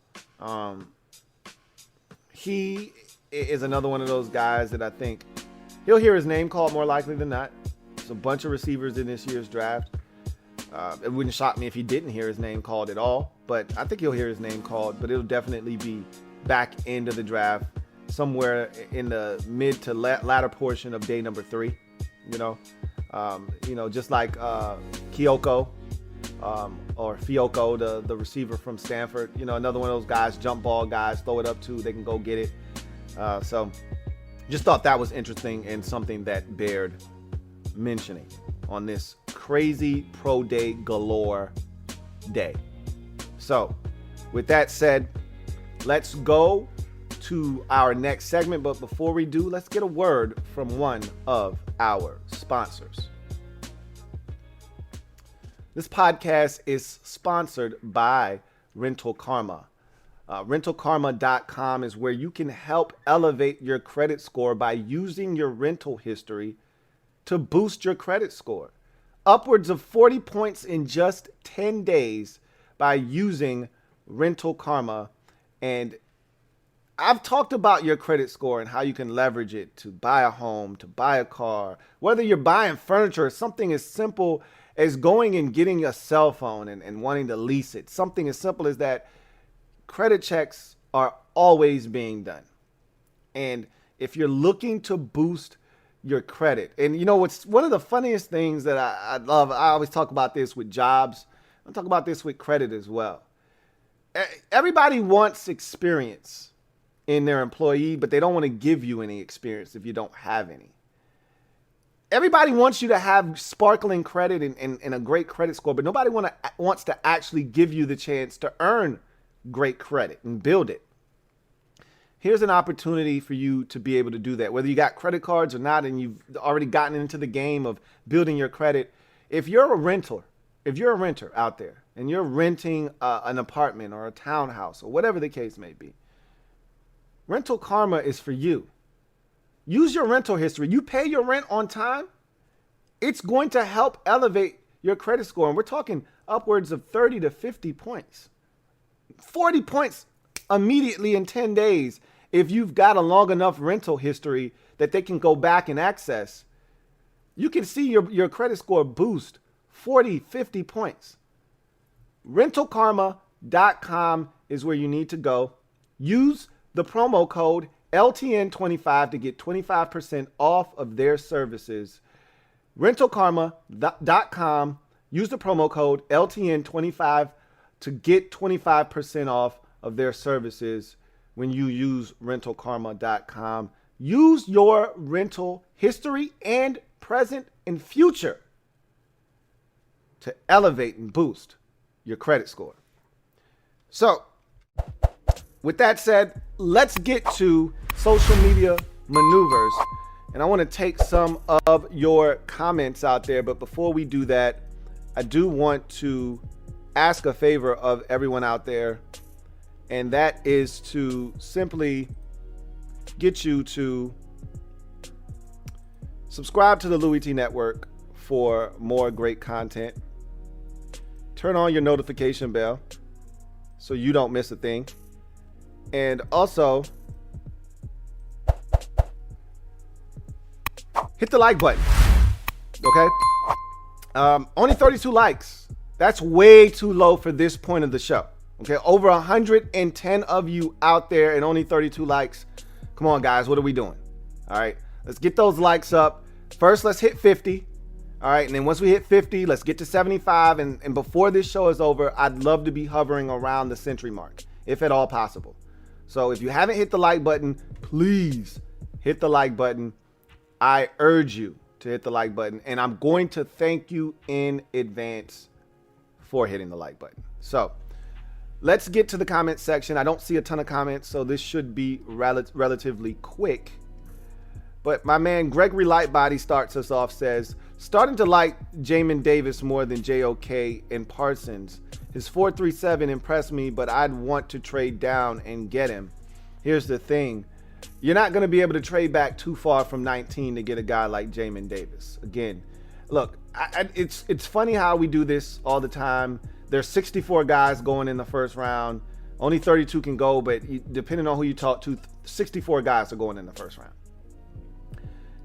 he is another one of those guys that I think he'll hear his name called more likely than not. There's a bunch of receivers in this year's draft. It wouldn't shock me if he didn't hear his name called at all, but I think he'll hear his name called, but it'll definitely be back into the draft somewhere in the mid to latter portion of day number 3, just like Kyoko or Fioko, the receiver from Stanford, another one of those guys, jump ball guys, throw it up to, they can go get it. So just thought that was interesting and something that bared mentioning on this crazy pro day galore day. So with that said, let's go to our next segment. But before we do, let's get a word from one of our sponsors. This podcast is sponsored by Rental Karma. RentalKarma.com is where you can help elevate your credit score by using your rental history to boost your credit score. Upwards of 40 points in just 10 days by using Rental Karma. And I've talked about your credit score and how you can leverage it to buy a home, to buy a car, whether you're buying furniture or something as simple as going and getting a cell phone and wanting to lease it. Something as simple as that. Credit checks are always being done. And if you're looking to boost your credit, and you know what's one of the funniest things that I love, I always talk about this with jobs, I talk about this with credit as well. Everybody wants experience in their employee, but they don't want to give you any experience if you don't have any. Everybody wants you to have sparkling credit and a great credit score, but nobody wants to actually give you the chance to earn great credit and build it. Here's an opportunity for you to be able to do that, whether you got credit cards or not, and you've already gotten into the game of building your credit. If you're a renter out there and you're renting an apartment or a townhouse or whatever the case may be, Rental Karma is for you. Use your rental history. You pay your rent on time, it's going to help elevate your credit score. And we're talking upwards of 30 to 50 points. 40 points immediately in 10 days if you've got a long enough rental history that they can go back and access. You can see your credit score boost 40, 50 points. RentalKarma.com is where you need to go. Use the promo code LTN25 to get 25% off of their services. RentalKarma.com. Use the promo code LTN25 to get 25% off of their services when you use RentalKarma.com. Use your rental history and present and future to elevate and boost your credit score. So, with that said, let's get to social media maneuvers. And I want to take some of your comments out there. But before we do that, I do want to ask a favor of everyone out there. And that is to simply get you to subscribe to the Louis T Network for more great content. Turn on your notification bell so you don't miss a thing. And also, hit the like button, okay? Only 32 likes. That's way too low for this point of the show, okay? Over 110 of you out there and only 32 likes. Come on, guys, what are we doing? All right, let's get those likes up. First, let's hit 50. All right, and then once we hit 50, let's get to 75. And before this show is over, I'd love to be hovering around the century mark, if at all possible. So if you haven't hit the like button, please hit the like button. I urge you to hit the like button. And I'm going to thank you in advance for hitting the like button. So let's get to the comment section. I don't see a ton of comments, so this should be relatively quick. But my man Gregory Lightbody starts us off, says, starting to like Jamin Davis more than JOK and Parsons. His 4.37 impressed me, but I'd want to trade down and get him. Here's the thing. You're not going to be able to trade back too far from 19 to get a guy like Jamin Davis. Again, look, it's funny how we do this all the time. There's 64 guys going in the first round. Only 32 can go, but depending on who you talk to, 64 guys are going in the first round.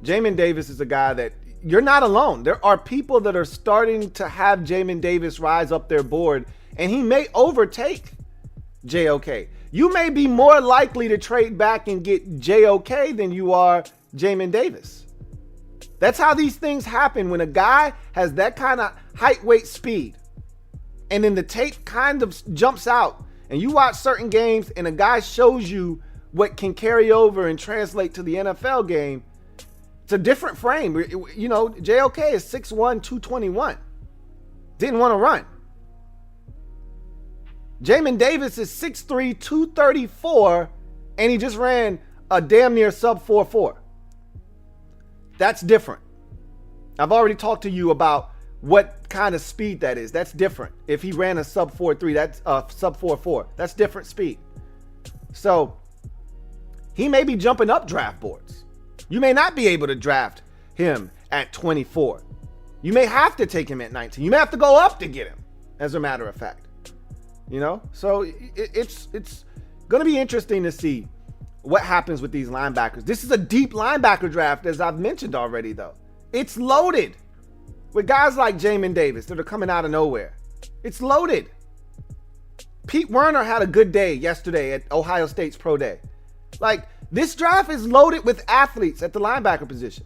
Jamin Davis is a guy that you're not alone. There are people that are starting to have Jamin Davis rise up their board, and he may overtake JOK. You may be more likely to trade back and get JOK than you are Jamin Davis. That's how these things happen. When a guy has that kind of height, weight, speed, and then the tape kind of jumps out, and you watch certain games and a guy shows you what can carry over and translate to the NFL game, it's a different frame. You know, JOK is 6'1", 221. Didn't want to run. Jamin Davis is 6'3", 234, and he just ran a damn near sub 4.4. That's different. I've already talked to you about what kind of speed that is. That's different. If he ran a sub 4.3, that's sub 4.4. That's different speed. So he may be jumping up draft boards. You may not be able to draft him at 24. You may have to take him at 19. You may have to go up to get him, as a matter of fact. You know, so it's going to be interesting to see what happens with these linebackers. This is a deep linebacker draft, as I've mentioned already, though. It's loaded with guys like Jamin Davis that are coming out of nowhere. It's loaded. Pete Werner had a good day yesterday at Ohio State's Pro Day. Like, this draft is loaded with athletes at the linebacker position.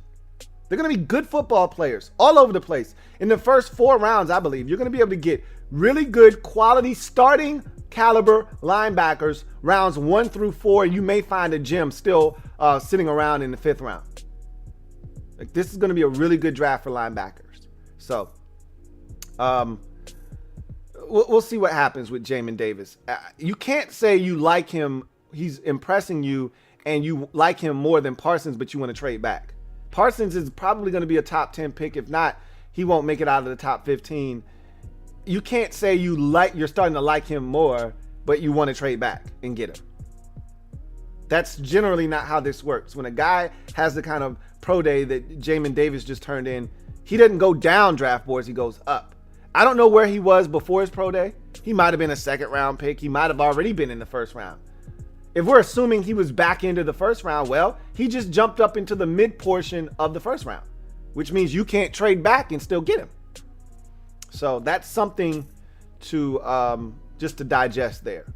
They're going to be good football players all over the place. In the first 4 rounds, I believe, you're going to be able to get really good quality starting caliber linebackers rounds 1 through 4. You may find a gem still sitting around in the 5th round. Like, this is going to be a really good draft for linebackers. So, we'll see what happens with Jamin Davis. You can't say you like him, he's impressing you, and you like him more than Parsons, but you want to trade back. Parsons is probably going to be a top 10 pick. If not, he won't make it out of the top 15. You can't say you're starting to like him more, but you want to trade back and get him. That's generally not how this works. When a guy has the kind of pro day that Jamin Davis just turned in, he doesn't go down draft boards, he goes up. I don't know where he was before his pro day. He might have been a 2nd round pick. He might have already been in the 1st round. If we're assuming he was back into the 1st round, well, he just jumped up into the mid portion of the 1st round, which means you can't trade back and still get him. So that's something to just to digest there.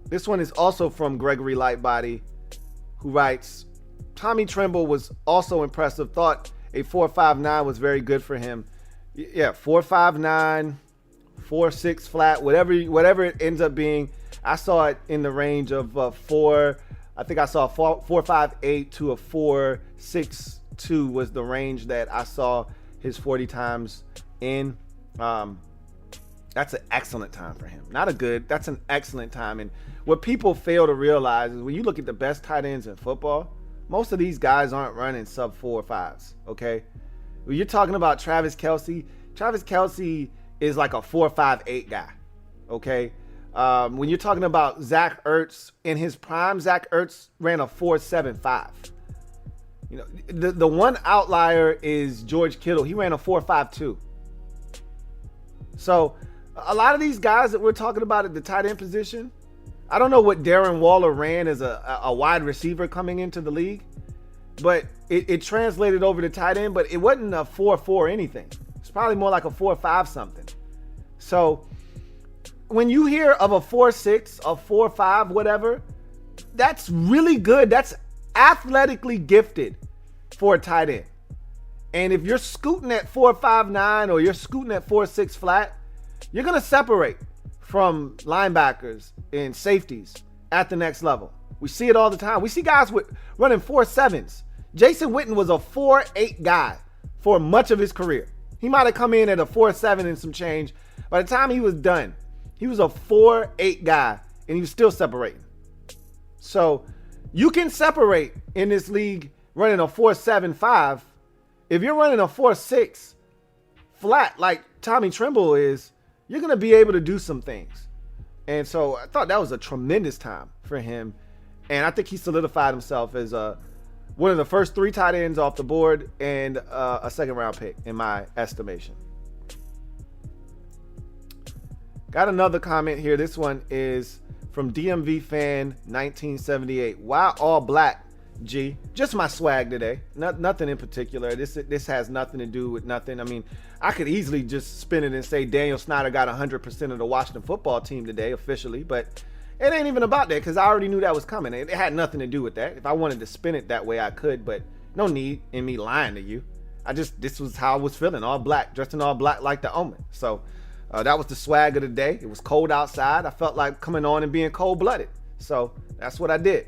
This one is also from Gregory Lightbody, who writes, Tommy Tremble was also impressive. Thought a 4.59 was very good for him. Yeah, 4.59, 4.6 flat, whatever it ends up being. I saw it in the range of 4. I think I saw 4.58 to a 4.62 was the range that I saw his 40 times in. That's an excellent time for him. Not a good, that's an excellent time. And what people fail to realize is when you look at the best tight ends in football, most of these guys aren't running sub 4 or 5s, okay? When you're talking about Travis Kelce is like a 4.58 guy, okay? When you're talking about Zach Ertz in his prime, Zach Ertz ran a 4.75. You know, the one outlier is George Kittle. He ran a 4.52. So a lot of these guys that we're talking about at the tight end position, I don't know what Darren Waller ran as a wide receiver coming into the league, but it translated over to tight end, but it wasn't a 4.4 anything. It's probably more like a 4.5 something. So when you hear of a 4.6, a 4.5, whatever, that's really good. That's athletically gifted for a tight end. And if you're scooting at 4.59 or you're scooting at 4.6 flat, you're going to separate from linebackers and safeties at the next level. We see it all the time. We see guys running 4.7s. Jason Witten was a 4.8 guy for much of his career. He might have come in at a 4.7 and some change. By the time he was done, he was a 4.8 guy and he was still separating. So you can separate in this league running a 4.75. If you're running a 4.6 flat like Tommy Tremble is, you're going to be able to do some things. And so I thought that was a tremendous time for him. And I think he solidified himself as one of the first 3 tight ends off the board and a 2nd round pick in my estimation. Got another comment here. This one is from DMV fan 1978. Why all black, G? Just my swag today. Nothing in particular. This has nothing to do with nothing. I mean, I could easily just spin it and say Daniel Snyder got 100% of the Washington football team today officially, but it ain't even about that because I already knew that was coming. It had nothing to do with that. If I wanted to spin it that way, I could, but no need in me lying to you. This was how I was feeling, all black, dressed in all black like the Omen. So that was the swag of the day. It was cold outside. I felt like coming on and being cold-blooded. So that's what I did.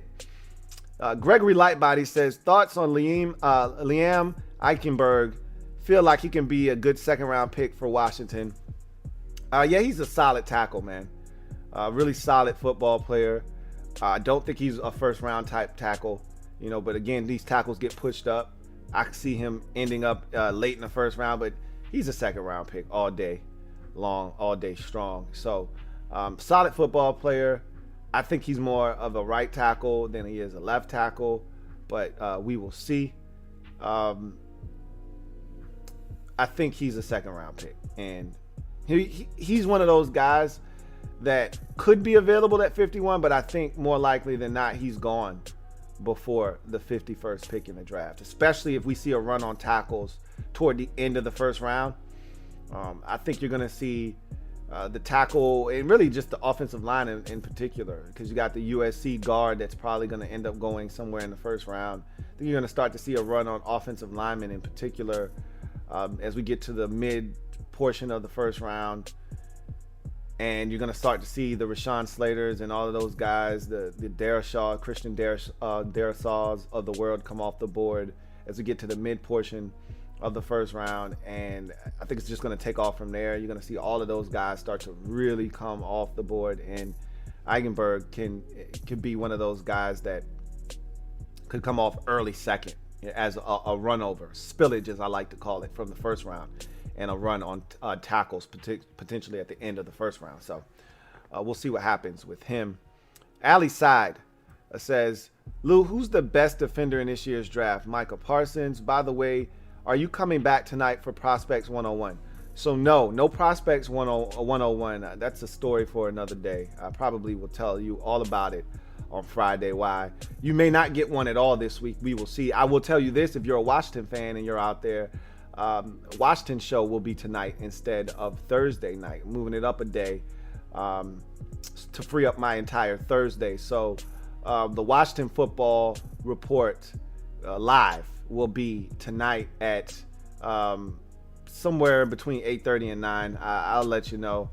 Gregory Lightbody says, thoughts on Liam Eichenberg? Feel like he can be a good 2nd round pick for Washington. Yeah, he's a solid tackle, man. Really solid football player. I don't think he's a 1st round type tackle, but again, these tackles get pushed up. I can see him ending up late in the 1st round, but he's a 2nd round pick all day long, all day strong. So solid football player. I think he's more of a right tackle than he is a left tackle, but we will see. I think he's a 2nd round pick, and he's one of those guys that could be available at 51, but I think more likely than not he's gone before the 51st pick in the draft, especially if we see a run on tackles toward the end of the 1st round. I think you're going to see the tackle, and really just the offensive line in particular, because you got the USC guard that's probably going to end up going somewhere in the first round. I think you're going to start to see a run on offensive linemen in particular as we get to the mid portion of the first round. And you're going to start to see the Rashawn Slaters and all of those guys, the Darrisaw, Christian Darrisaws of the world come off the board as we get to the mid portion of the first round. And I think it's just going to take off from there. You're going to see all of those guys start to really come off the board. And Eigenberg can be one of those guys that could come off early second as a run over, spillage as I like to call it, from the first round, and a run on tackles potentially at the end of the first round. So we'll see what happens with him. Ali Side says, Lou, who's the best defender in this year's draft? Micah Parsons. By the way, are you coming back tonight for Prospects 101? So no Prospects 101. That's a story for another day. I probably will tell you all about it on Friday. Why you may not get one at all this week, we will see. I will tell you this, if you're a Washington fan and you're out there, Washington show will be tonight instead of Thursday night, moving it up a day to free up my entire Thursday. So the Washington football report live will be tonight at somewhere between 8:30 and 9. I'll let you know.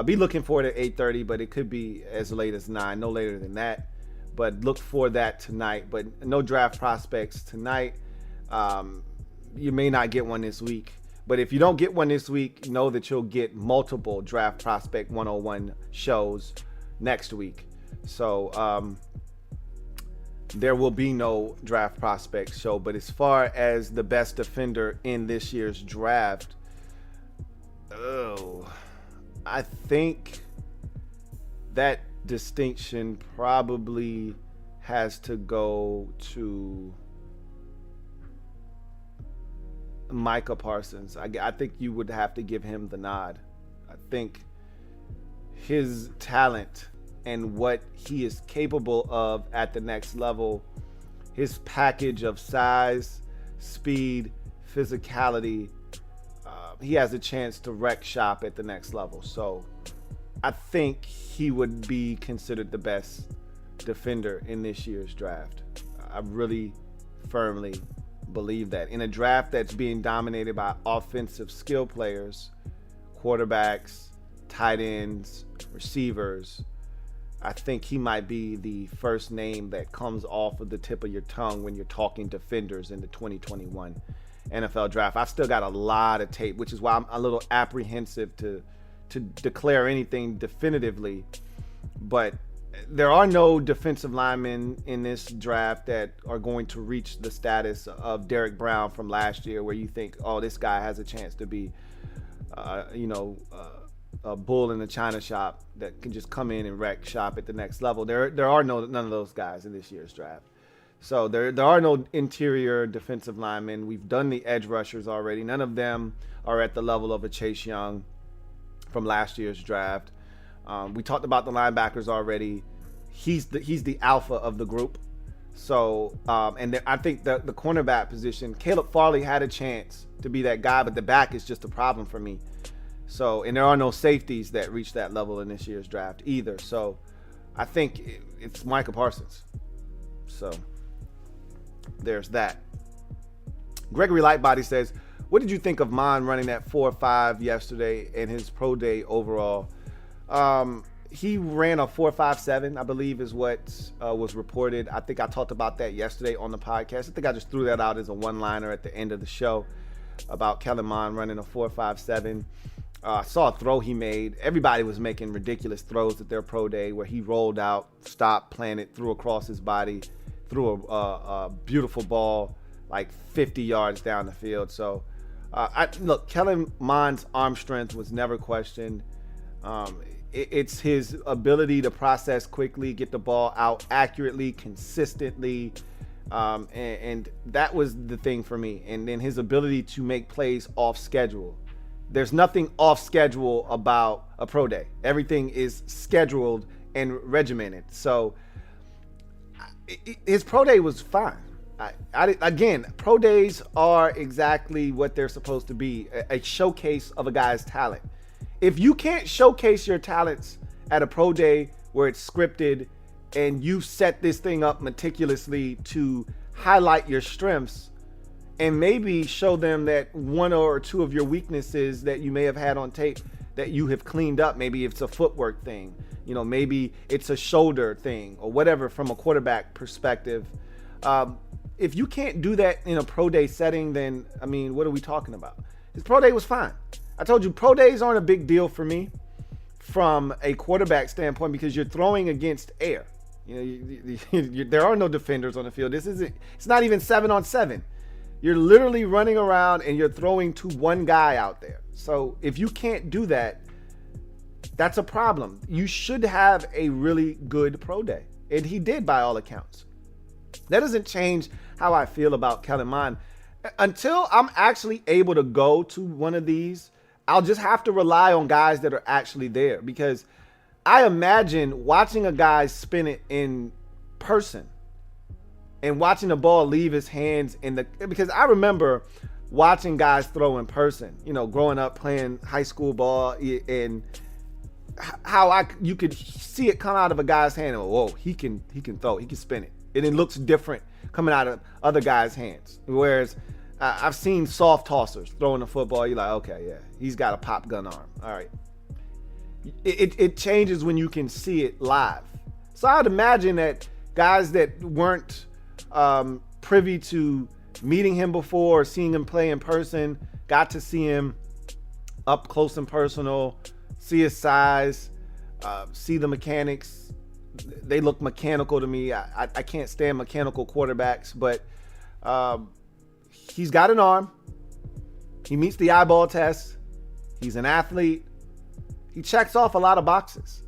Be looking for it at 8:30, but it could be as late as 9, no later than that. But look for that tonight. But no draft prospects tonight. You may not get one this week. But if you don't get one this week, know that you'll get multiple Draft Prospect 101 shows next week. So there will be no Draft Prospect show. But as far as the best defender in this year's draft, I think that distinction probably has to go to Micah Parsons. I think you would have to give him the nod. I think his talent and what he is capable of at the next level, his package of size, speed, physicality, he has a chance to wreck shop at the next level. So I think he would be considered the best defender in this year's draft. I really firmly believe that. In a draft that's being dominated by offensive skill players, quarterbacks, tight ends, receivers, I think he might be the first name that comes off of the tip of your tongue when you're talking defenders in the 2021 NFL draft. I've still got a lot of tape, which is why I'm a little apprehensive to declare anything definitively. But there are no defensive linemen in this draft that are going to reach the status of Derek Brown from last year, where you think, oh, this guy has a chance to be, a bull in the china shop that can just come in and wreck shop at the next level. There are none of those guys in this year's draft. So there are no interior defensive linemen. We've done the edge rushers already. None of them are at the level of a Chase Young from last year's draft. We talked about the linebackers already. He's the alpha of the group. So I think the cornerback position, Caleb Farley had a chance to be that guy, but the back is just a problem for me. So, and there are no safeties that reach that level in this year's draft either. So I think it's Micah Parsons. So there's that. Gregory Lightbody says, what did you think of Mon running that 4.5 yesterday and his pro day overall? He ran a 4.57, I believe is what was reported. I think I talked about that yesterday on the podcast. I think I just threw that out as a one-liner at the end of the show about Kellen Mond running a 4.57. I saw a throw he made. Everybody was making ridiculous throws at their pro day where he rolled out, stopped, planted, threw across his body, threw a beautiful ball like 50 yards down the field. So, look, Kellen Mond's arm strength was never questioned. It's his ability to process quickly, get the ball out accurately, consistently, and that was the thing for me. And then his ability to make plays off schedule. There's nothing off schedule about a pro day. Everything is scheduled and regimented. So his pro day was fine. Again, pro days are exactly what they're supposed to be, a showcase of a guy's talent. if you can't showcase your talents at a pro day where it's scripted and you set this thing up meticulously to highlight your strengths and maybe show them that one or two of your weaknesses that you may have had on tape that you have cleaned up. Maybe it's a footwork thing, maybe it's a shoulder thing or whatever from a quarterback perspective. If you can't do that in a pro day setting, then, what are we talking about? His pro day was fine. I told you, pro days aren't a big deal for me from a quarterback standpoint because you're throwing against air. There are no defenders on the field. It's not even 7-on-7. You're literally running around and you're throwing to one guy out there. So if you can't do that, that's a problem. You should have a really good pro day. And he did by all accounts. That doesn't change how I feel about Kellen Mond. Until I'm actually able to go to one of these, I'll just have to rely on guys that are actually there, because I imagine watching a guy spin it in person and watching the ball leave his hands because I remember watching guys throw in person, growing up playing high school ball, and how you could see it come out of a guy's hand and whoa, he can throw, he can spin it. And it looks different coming out of other guys' hands. Whereas I've seen soft tossers throwing the football. You're like, okay, yeah, he's got a pop gun arm. All right. It changes when you can see it live. So I'd imagine that guys that weren't privy to meeting him before or seeing him play in person got to see him up close and personal, see his size, see the mechanics. They look mechanical to me. I can't stand mechanical quarterbacks, but he's got an arm. He meets the eyeball test. He's an athlete. He checks off a lot of boxes.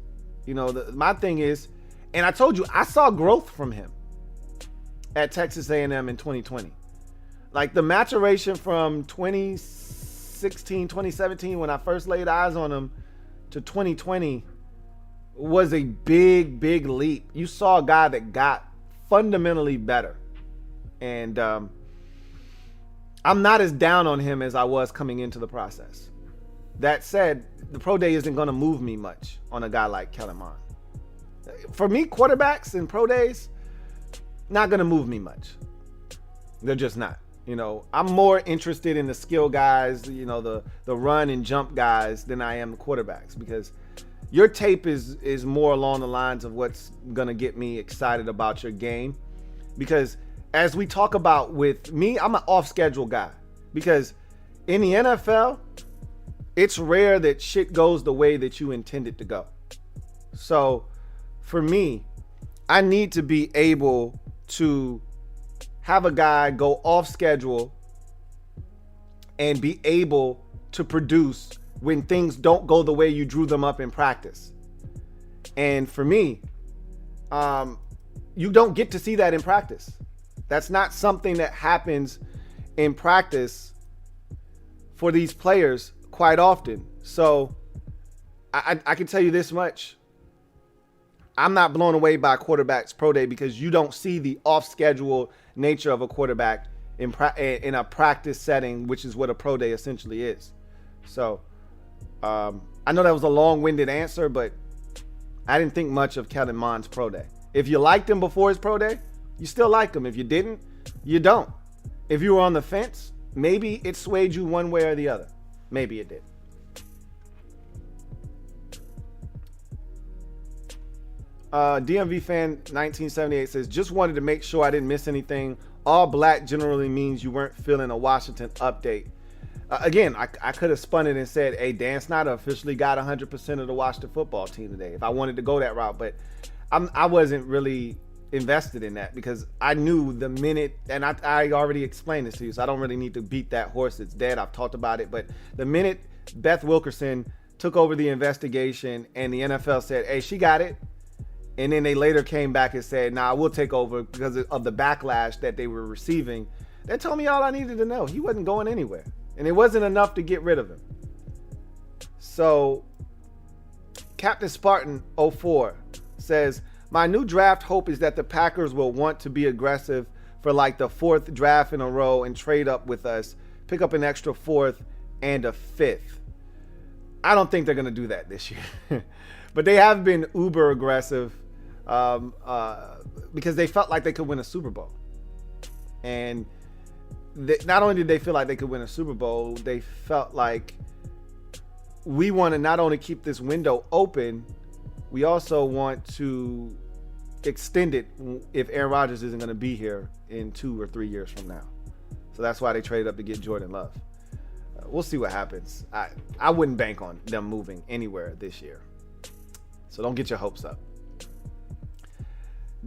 My thing is, and I told you, I saw growth from him at Texas A&M in 2020. Like the maturation from 2016, 2017, when I first laid eyes on him, to 2020 was a big, big leap. You saw a guy that got fundamentally better. And I'm not as down on him as I was coming into the process. That said, the pro day isn't going to move me much on a guy like Kellen Mond. For me, quarterbacks and pro days, not going to move me much. They're just not. I'm more interested in the skill guys, the run and jump guys than I am the quarterbacks, because your tape is more along the lines of what's going to get me excited about your game. Because as we talk about with me, I'm an off-schedule guy. Because in the NFL, it's rare that shit goes the way that you intend it to go. So for me, I need to be able to have a guy go off schedule and be able to produce when things don't go the way you drew them up in practice. And for me, you don't get to see that in practice. That's not something that happens in practice for these players quite often. So I can tell you this much. I'm not blown away by quarterback's pro day because you don't see the off-schedule nature of a quarterback in a practice setting, which is what a pro day essentially is. So I know that was a long-winded answer, but I didn't think much of Kellen Mond's pro day. If you liked him before his pro day, you still like him. If you didn't, you don't. If you were on the fence, maybe it swayed you one way or the other. Maybe it did. DMV fan 1978 says, just wanted to make sure I didn't miss anything. All black generally means you weren't feeling a Washington update. Again, I could have spun it and said, hey, Dan Snyder officially got 100% of the Washington football team today, if I wanted to go that route. But I wasn't really invested in that because I knew the minute, and I already explained this to you, so I don't really need to beat that horse. It's dead. I've talked about it. But the minute Beth Wilkerson took over the investigation and the NFL said, hey, she got it, and then they later came back and said, nah, we'll take over because of the backlash that they were receiving, that told me all I needed to know. He wasn't going anywhere. And it wasn't enough to get rid of him. So Captain Spartan 04 says, my new draft hope is that the Packers will want to be aggressive for like the fourth draft in a row and trade up with us, pick up an extra fourth and a fifth. I don't think they're going to do that this year. But they have been uber aggressive because they felt like they could win a Super Bowl. And not only did they feel like they could win a Super Bowl, they felt like we want to not only keep this window open, we also want to extend it if Aaron Rodgers isn't going to be here in 2 or 3 years from now. So that's why they traded up to get Jordan Love. We'll see what happens. I wouldn't bank on them moving anywhere this year. So don't get your hopes up.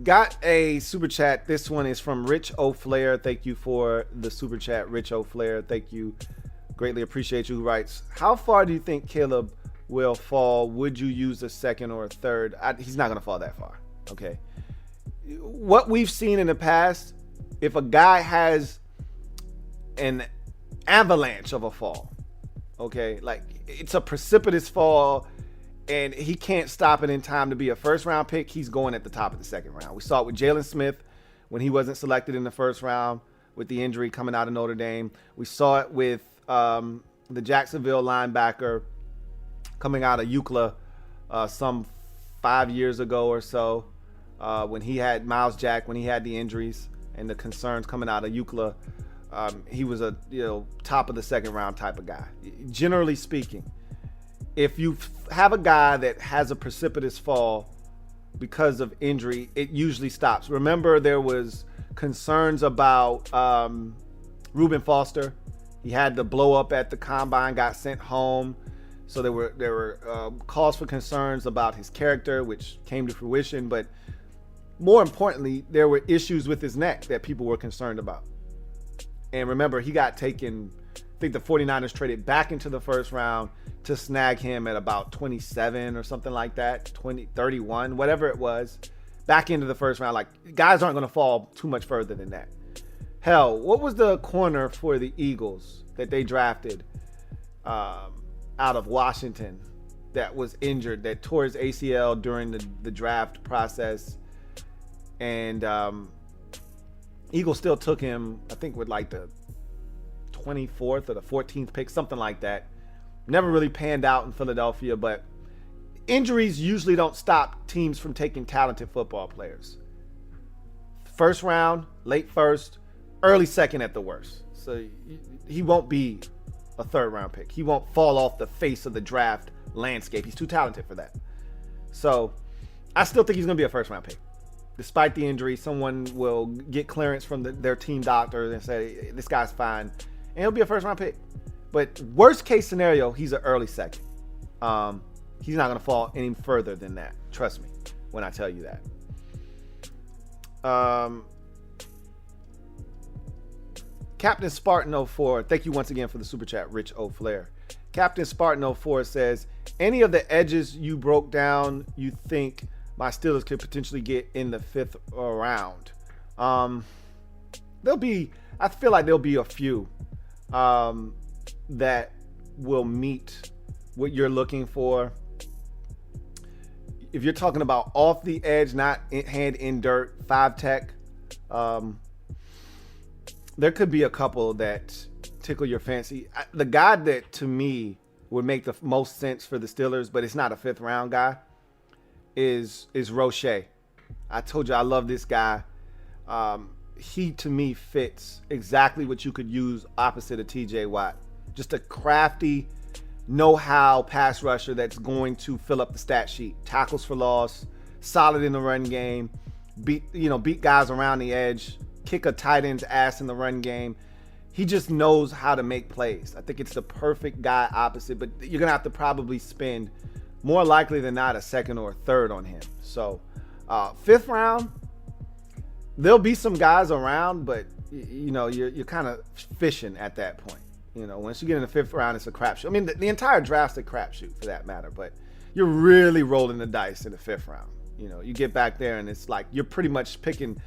Got a super chat. This one is from Rich O'Flair. Thank you for the super chat, Rich O'Flair. Thank you. Greatly appreciate you. Who writes, how far do you think Caleb will fall? Would you use a second or a third? He's not going to fall that far. Okay. What we've seen in the past, if a guy has an avalanche of a fall, okay, like it's a precipitous fall and he can't stop it in time to be a first round pick, he's going at the top of the second round. We saw it with Jalen Smith when he wasn't selected in the first round with the injury coming out of Notre Dame. We saw it with the Jacksonville linebacker coming out of UCLA some 5 years ago or so when he had Miles Jack, when he had the injuries and the concerns coming out of UCLA. He was a top of the second round type of guy. Generally speaking, if you have a guy that has a precipitous fall because of injury, it usually stops. Remember, there was concerns about Reuben Foster. He had the blow up at the combine, got sent home. So there were calls for concerns about his character, which came to fruition. But more importantly, there were issues with his neck that people were concerned about. And remember, he got taken, I think the 49ers traded back into the first round to snag him at about 27 or something like that, 31, whatever it was, back into the first round. Like, guys aren't going to fall too much further than that. Hell, what was the corner for the Eagles that they drafted out of Washington that was injured, that tore his ACL during the draft process? And Eagles still took him, I think, with like the 24th or the 14th pick, something like that. Never really panned out in Philadelphia, but injuries usually don't stop teams from taking talented football players. First round, late first, early second at the worst. So he won't be a third round pick. He won't fall off the face of the draft landscape. He's too talented for that. So I still think he's going to be a first round pick. Despite the injury, someone will get clearance from their team doctor and say, this guy's fine. And he'll be a first round pick. But worst case scenario, he's an early second. He's not going to fall any further than that. Trust me when I tell you that. Captain Spartan 04, thank you once again for the super chat, Rich O'Flair. Captain Spartan 04 says, any of the edges you broke down you think my Steelers could potentially get in the 5th round? I feel like there'll be a few that will meet what you're looking for. If you're talking about off the edge, not hand in dirt, 5 tech, there could be a couple that tickle your fancy. The guy that to me would make the most sense for the Steelers, but it's not a 5th round guy, is Roche. I told you I love this guy. He to me fits exactly what you could use opposite of TJ Watt. Just a crafty, know-how pass rusher that's going to fill up the stat sheet. Tackles for loss, solid in the run game, beat guys around the edge, kick a tight end's ass in the run game. He just knows how to make plays. I think it's the perfect guy opposite, but you're going to have to probably spend more likely than not a second or a third on him. So 5th round, there'll be some guys around, but you're kind of fishing at that point. Once you get in the 5th round, it's a crapshoot. I mean, the entire draft's a crapshoot for that matter, but you're really rolling the dice in the 5th round. You get back there and it's like you're pretty much picking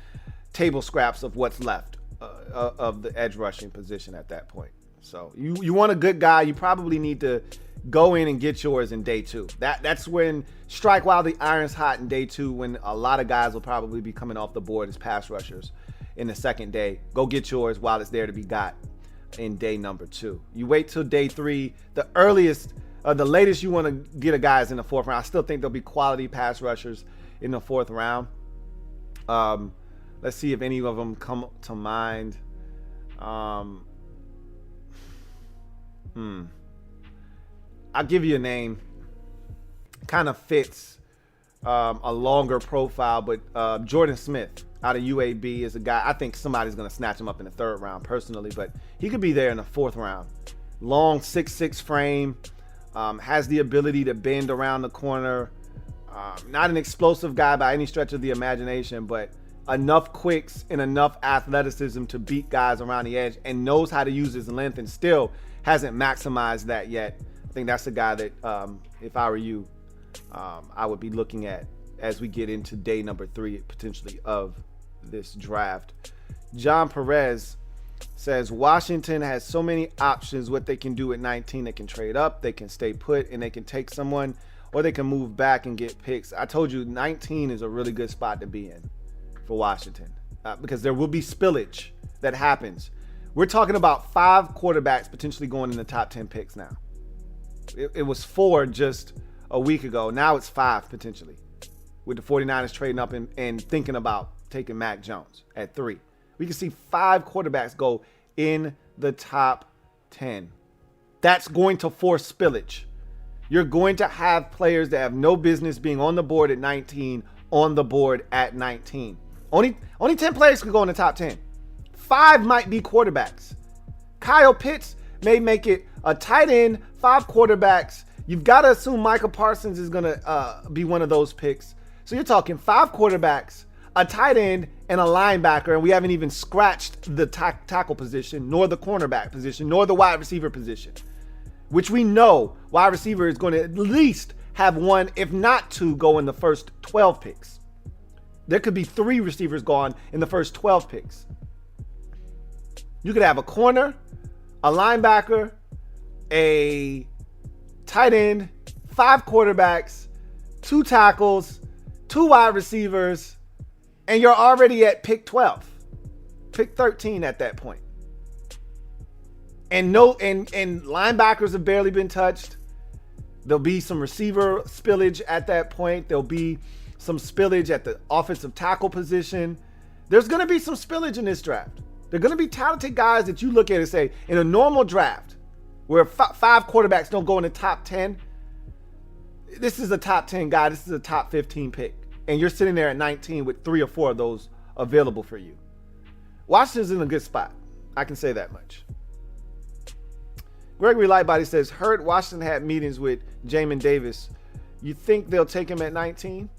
table scraps of what's left of the edge rushing position at that point. So you want a good guy, you probably need to go in and get yours in day 2. That's when strike while the iron's hot in day 2, when a lot of guys will probably be coming off the board as pass rushers in the second day. Go get yours while it's there to be got in day number 2. You wait till day 3. The earliest The latest you want to get a guy is in the 4th round. I still think there'll be quality pass rushers in the 4th round. Let's see if any of them come to mind. I'll give you a name. Kind of fits a longer profile, but Jordan Smith out of UAB is a guy. I think somebody's going to snatch him up in the 3rd round personally, but he could be there in the 4th round. Long 6'6" frame, has the ability to bend around the corner. Not an explosive guy by any stretch of the imagination, but enough quicks and enough athleticism to beat guys around the edge, and knows how to use his length and still hasn't maximized that yet. I think that's a guy that, if I were you, I would be looking at as we get into day number 3 potentially of this draft. John Perez says Washington has so many options what they can do at 19. They can trade up, they can stay put, and they can take someone, or they can move back and get picks. I told you 19 is a really good spot to be in for Washington because there will be spillage that happens. We're talking about 5 quarterbacks potentially going in the top 10 picks now. It was 4 just a week ago. Now it's 5 potentially, with the 49ers trading up and thinking about taking Mac Jones at 3. We can see 5 quarterbacks go in the top 10. That's going to force spillage. You're going to have players that have no business being on the board at 19 on the board at 19. Only 10 players can go in the top 10. 5 might be quarterbacks. Kyle Pitts may make it a tight end, 5 quarterbacks. You've got to assume Micah Parsons is going to be one of those picks. So you're talking 5 quarterbacks, a tight end, and a linebacker, and we haven't even scratched the tackle position, nor the cornerback position, nor the wide receiver position, which we know wide receiver is going to at least have 1, if not 2, go in the first 12 picks. There could be 3 receivers gone in the first 12 picks. You could have a corner, a linebacker, a tight end, 5 quarterbacks, 2 tackles, 2 wide receivers, and you're already at pick 12, pick 13 at that point. And linebackers have barely been touched. There'll be some receiver spillage at that point. There'll be some spillage at the offensive tackle position. There's going to be some spillage in this draft. They're going to be talented guys that you look at and say, in a normal draft where 5 quarterbacks don't go in the top 10, this is a top 10 guy. This is a top 15 pick. And you're sitting there at 19 with 3 or 4 of those available for you. Washington's in a good spot. I can say that much. Gregory Lightbody says, heard Washington had meetings with Jamin Davis. You think they'll take him at 19?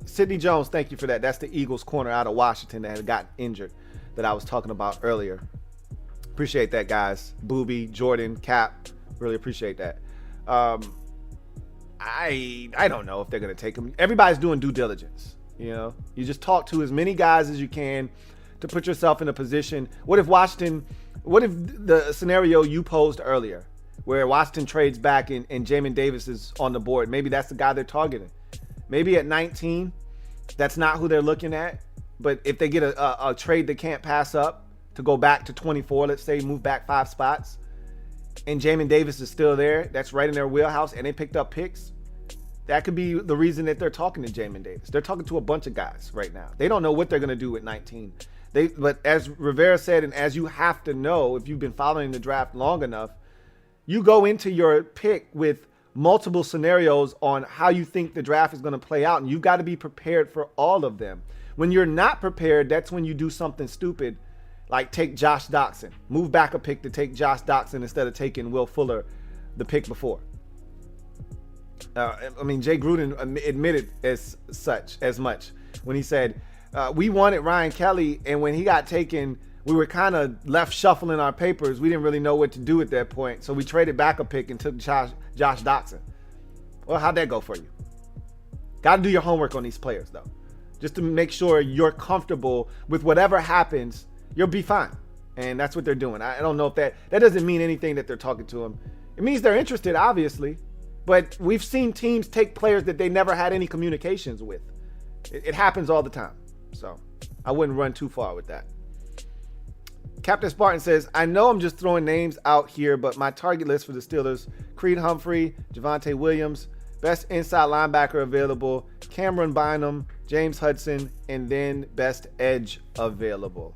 Sidney Jones, thank you for that. That's the Eagles corner out of Washington that had gotten injured that I was talking about earlier. Appreciate that, guys. Booby, Jordan, Cap, really appreciate that. I don't know if they're going to take him. Everybody's doing due diligence. You know, you just talk to as many guys as you can to put yourself in a position. What if the scenario you posed earlier where Washington trades back and Jamin Davis is on the board? Maybe that's the guy they're targeting. Maybe at 19, that's not who they're looking at. But if they get a trade they can't pass up to go back to 24, let's say, move back 5 spots, and Jamin Davis is still there, that's right in their wheelhouse, and they picked up picks, that could be the reason that they're talking to Jamin Davis. They're talking to a bunch of guys right now. They don't know what they're going to do at 19. But as Rivera said, and as you have to know, if you've been following the draft long enough, you go into your pick with multiple scenarios on how you think the draft is going to play out, and you've got to be prepared for all of them. When you're not prepared, that's when you do something stupid, like take Josh Doxson. Move back a pick to take Josh Doxson instead of taking Will Fuller the pick before. Jay Gruden admitted as much when he said, we wanted Ryan Kelly, and when he got taken, we were kind of left shuffling our papers. We didn't really know what to do at that point, so we traded back a pick and took Josh Doxson. Well, how'd that go for you? Got to do your homework on these players, though, just to make sure you're comfortable with whatever happens. You'll be fine, and that's what they're doing. I don't know if that doesn't mean anything that they're talking to him. It means they're interested, obviously, but we've seen teams take players that they never had any communications with. It happens all the time, so I wouldn't run too far with that. Captain Spartan says, I know I'm just throwing names out here, but my target list for the Steelers, Creed Humphrey, Javonte Williams, best inside linebacker available, Cameron Bynum, James Hudson, and then best edge available.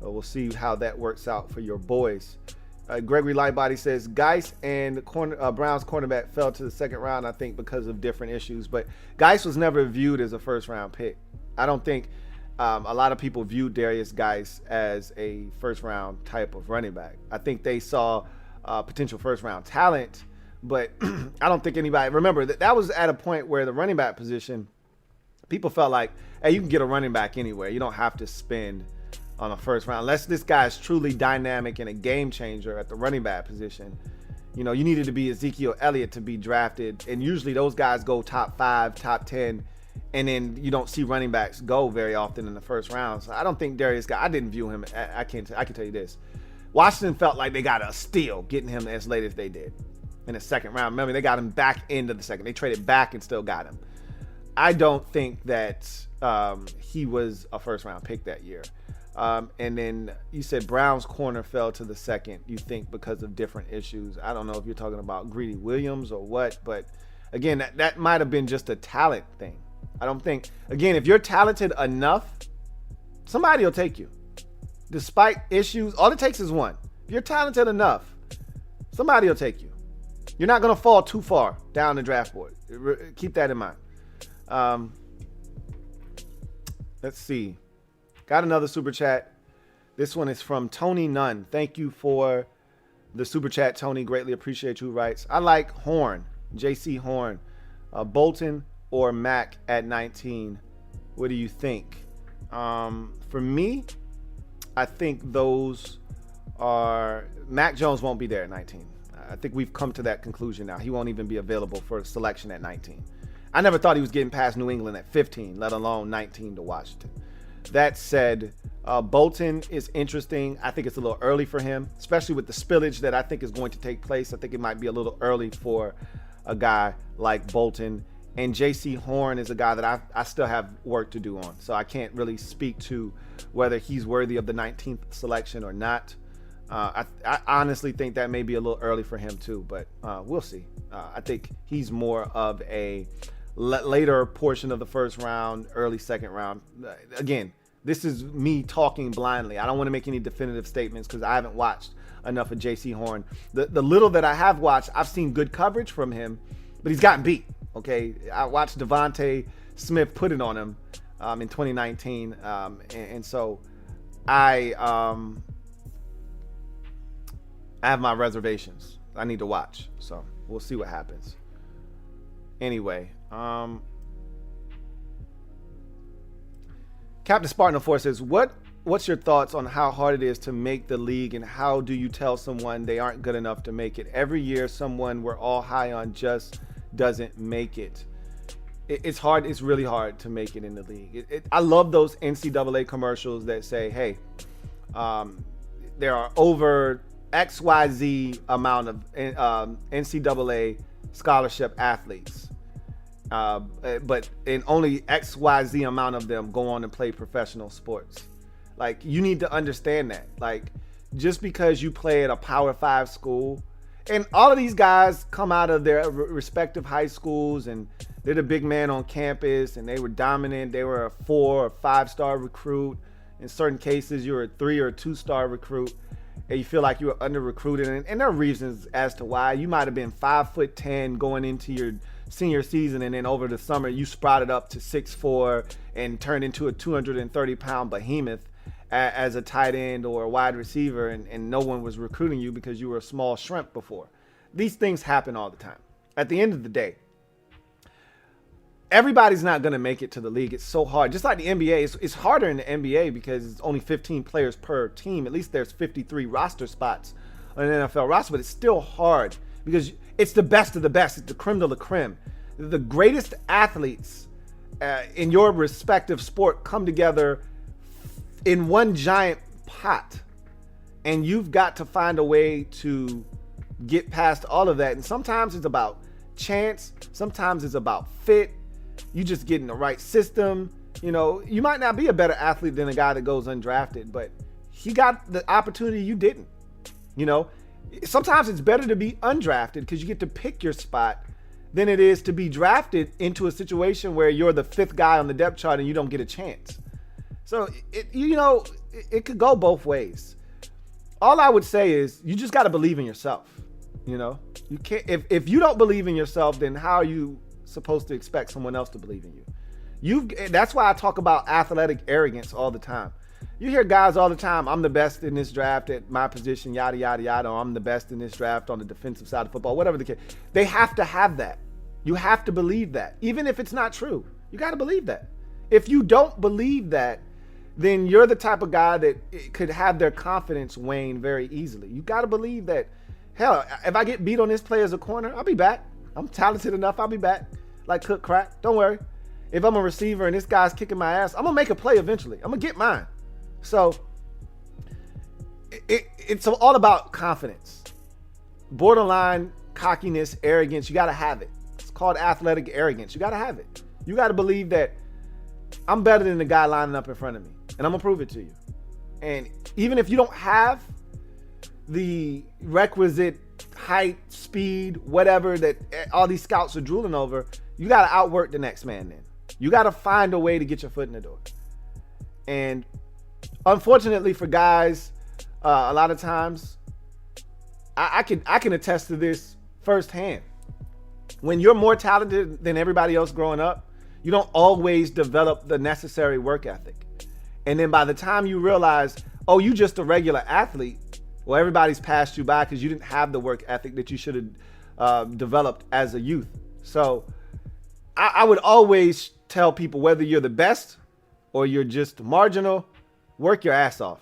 We'll see how that works out for your boys. Gregory Lightbody says, Geis and Browns cornerback fell to the second round, I think, because of different issues. But Geis was never viewed as a first-round pick. I don't think a lot of people viewed Darius Geis as a first-round type of running back. I think they saw potential first-round talent, but I don't think anybody – remember, that was at a point where the running back position, people felt like, hey, you can get a running back anywhere. You don't have to spend on a first round. Unless this guy is truly dynamic and a game changer at the running back position. You know, you needed to be Ezekiel Elliott to be drafted, and usually those guys go top 5, top 10, and then you don't see running backs go very often in the first round. So I don't think Darius Geis, I didn't view him, I can tell you this. Washington felt like they got a steal getting him as late as they did in the second round. Remember, they got him back into the second. They traded back and still got him. I don't think that he was a first round pick that year. And then you said Brown's corner fell to the second, you think because of different issues. I don't know if you're talking about Greedy Williams or what, but again, that might have been just a talent thing. I don't think, again, if you're talented enough, somebody will take you. Despite issues, all it takes is one. If you're talented enough, somebody will take you. You're not going to fall too far down the draft board. Keep that in mind. Let's see. Got another super chat. This one is from Tony Nunn. Thank you for the super chat, Tony. Greatly appreciate you. Writes, I like Horn, J.C. Horn, Bolton or Mack at 19. What do you think? For me, I think those are... Mac Jones won't be there at 19. I think we've come to that conclusion now. He won't even be available for selection at 19. I never thought he was getting past New England at 15, let alone 19 to Washington. That said, Bolton is interesting. I think it's a little early for him, especially with the spillage that I think is going to take place. I think it might be a little early for a guy like Bolton. And J.C. Horn is a guy that I still have work to do on. So I can't really speak to whether he's worthy of the 19th selection or not. I honestly think that may be a little early for him too, but we'll see. I think he's more of a later portion of the first round, early second round. Again, this is me talking blindly. I don't want to make any definitive statements because I haven't watched enough of J.C. Horn. The little that I have watched, I've seen good coverage from him, but he's gotten beat. Okay, I watched Devontae Smith put it on him in 2019, and so I have my reservations. I need to watch, so we'll see what happens. Anyway, Captain Spartan 4 says, what's your thoughts on how hard it is to make the league, and how do you tell someone they aren't good enough to make it? Every year, someone we're all high on just doesn't make it. It's hard. It's really hard to make it in the league. I love those NCAA commercials that say, hey, there are over XYZ amount of NCAA scholarship athletes, but in only XYZ amount of them go on and play professional sports. Like, you need to understand that. Like, just because you play at a Power 5 school, and all of these guys come out of their respective high schools, and they're the big man on campus, and they were dominant. They were a 4 or 5-star recruit. In certain cases, you were a 3 or 2-star recruit, and you feel like you were under recruited. And there are reasons as to why. You might have been 5'10" going into your senior season, and then over the summer you sprouted up to 6'4" and turned into a 230-pound behemoth as a tight end or a wide receiver, and no one was recruiting you because you were a small shrimp before. These things happen all the time. At the end of the day, everybody's not going to make it to the league. It's so hard. Just like the NBA, it's harder in the NBA because it's only 15 players per team. At least there's 53 roster spots on an NFL roster, but it's still hard because it's the best of the best. It's the creme de la creme. The greatest athletes in your respective sport come together in one giant pot, and you've got to find a way to get past all of that. And sometimes it's about chance. Sometimes it's about fit. You just get in the right system. You know, you might not be a better athlete than a guy that goes undrafted, but he got the opportunity you didn't. You know, sometimes it's better to be undrafted because you get to pick your spot than it is to be drafted into a situation where you're the 5th guy on the depth chart and you don't get a chance. So, it could go both ways. All I would say is you just got to believe in yourself. You know, you can't, if you don't believe in yourself, then how are you supposed to expect someone else to believe in you? That's why I talk about athletic arrogance all the time. You hear guys all the time, I'm the best in this draft at my position, yada, yada, yada. Or I'm the best in this draft on the defensive side of football, whatever the case. They have to have that. You have to believe that. Even if it's not true, you got to believe that. If you don't believe that, then you're the type of guy that could have their confidence wane very easily. You got to believe that, hell, if I get beat on this play as a corner, I'll be back. I'm talented enough, I'll be back. Like cook crack, don't worry. If I'm a receiver and this guy's kicking my ass, I'm going to make a play eventually. I'm going to get mine. So it's all about confidence. Borderline cockiness, arrogance, you got to have it. It's called athletic arrogance. You got to have it. You got to believe that I'm better than the guy lining up in front of me, and I'm going to prove it to you. And even if you don't have the requisite height, speed, whatever that all these scouts are drooling over, you got to outwork the next man then. You got to find a way to get your foot in the door. And unfortunately for guys, a lot of times, I can attest to this firsthand. When you're more talented than everybody else growing up, you don't always develop the necessary work ethic. And then by the time you realize, oh, you just a regular athlete, well, everybody's passed you by because you didn't have the work ethic that you should have developed as a youth. So I would always tell people, whether you're the best or you're just marginal, work your ass off.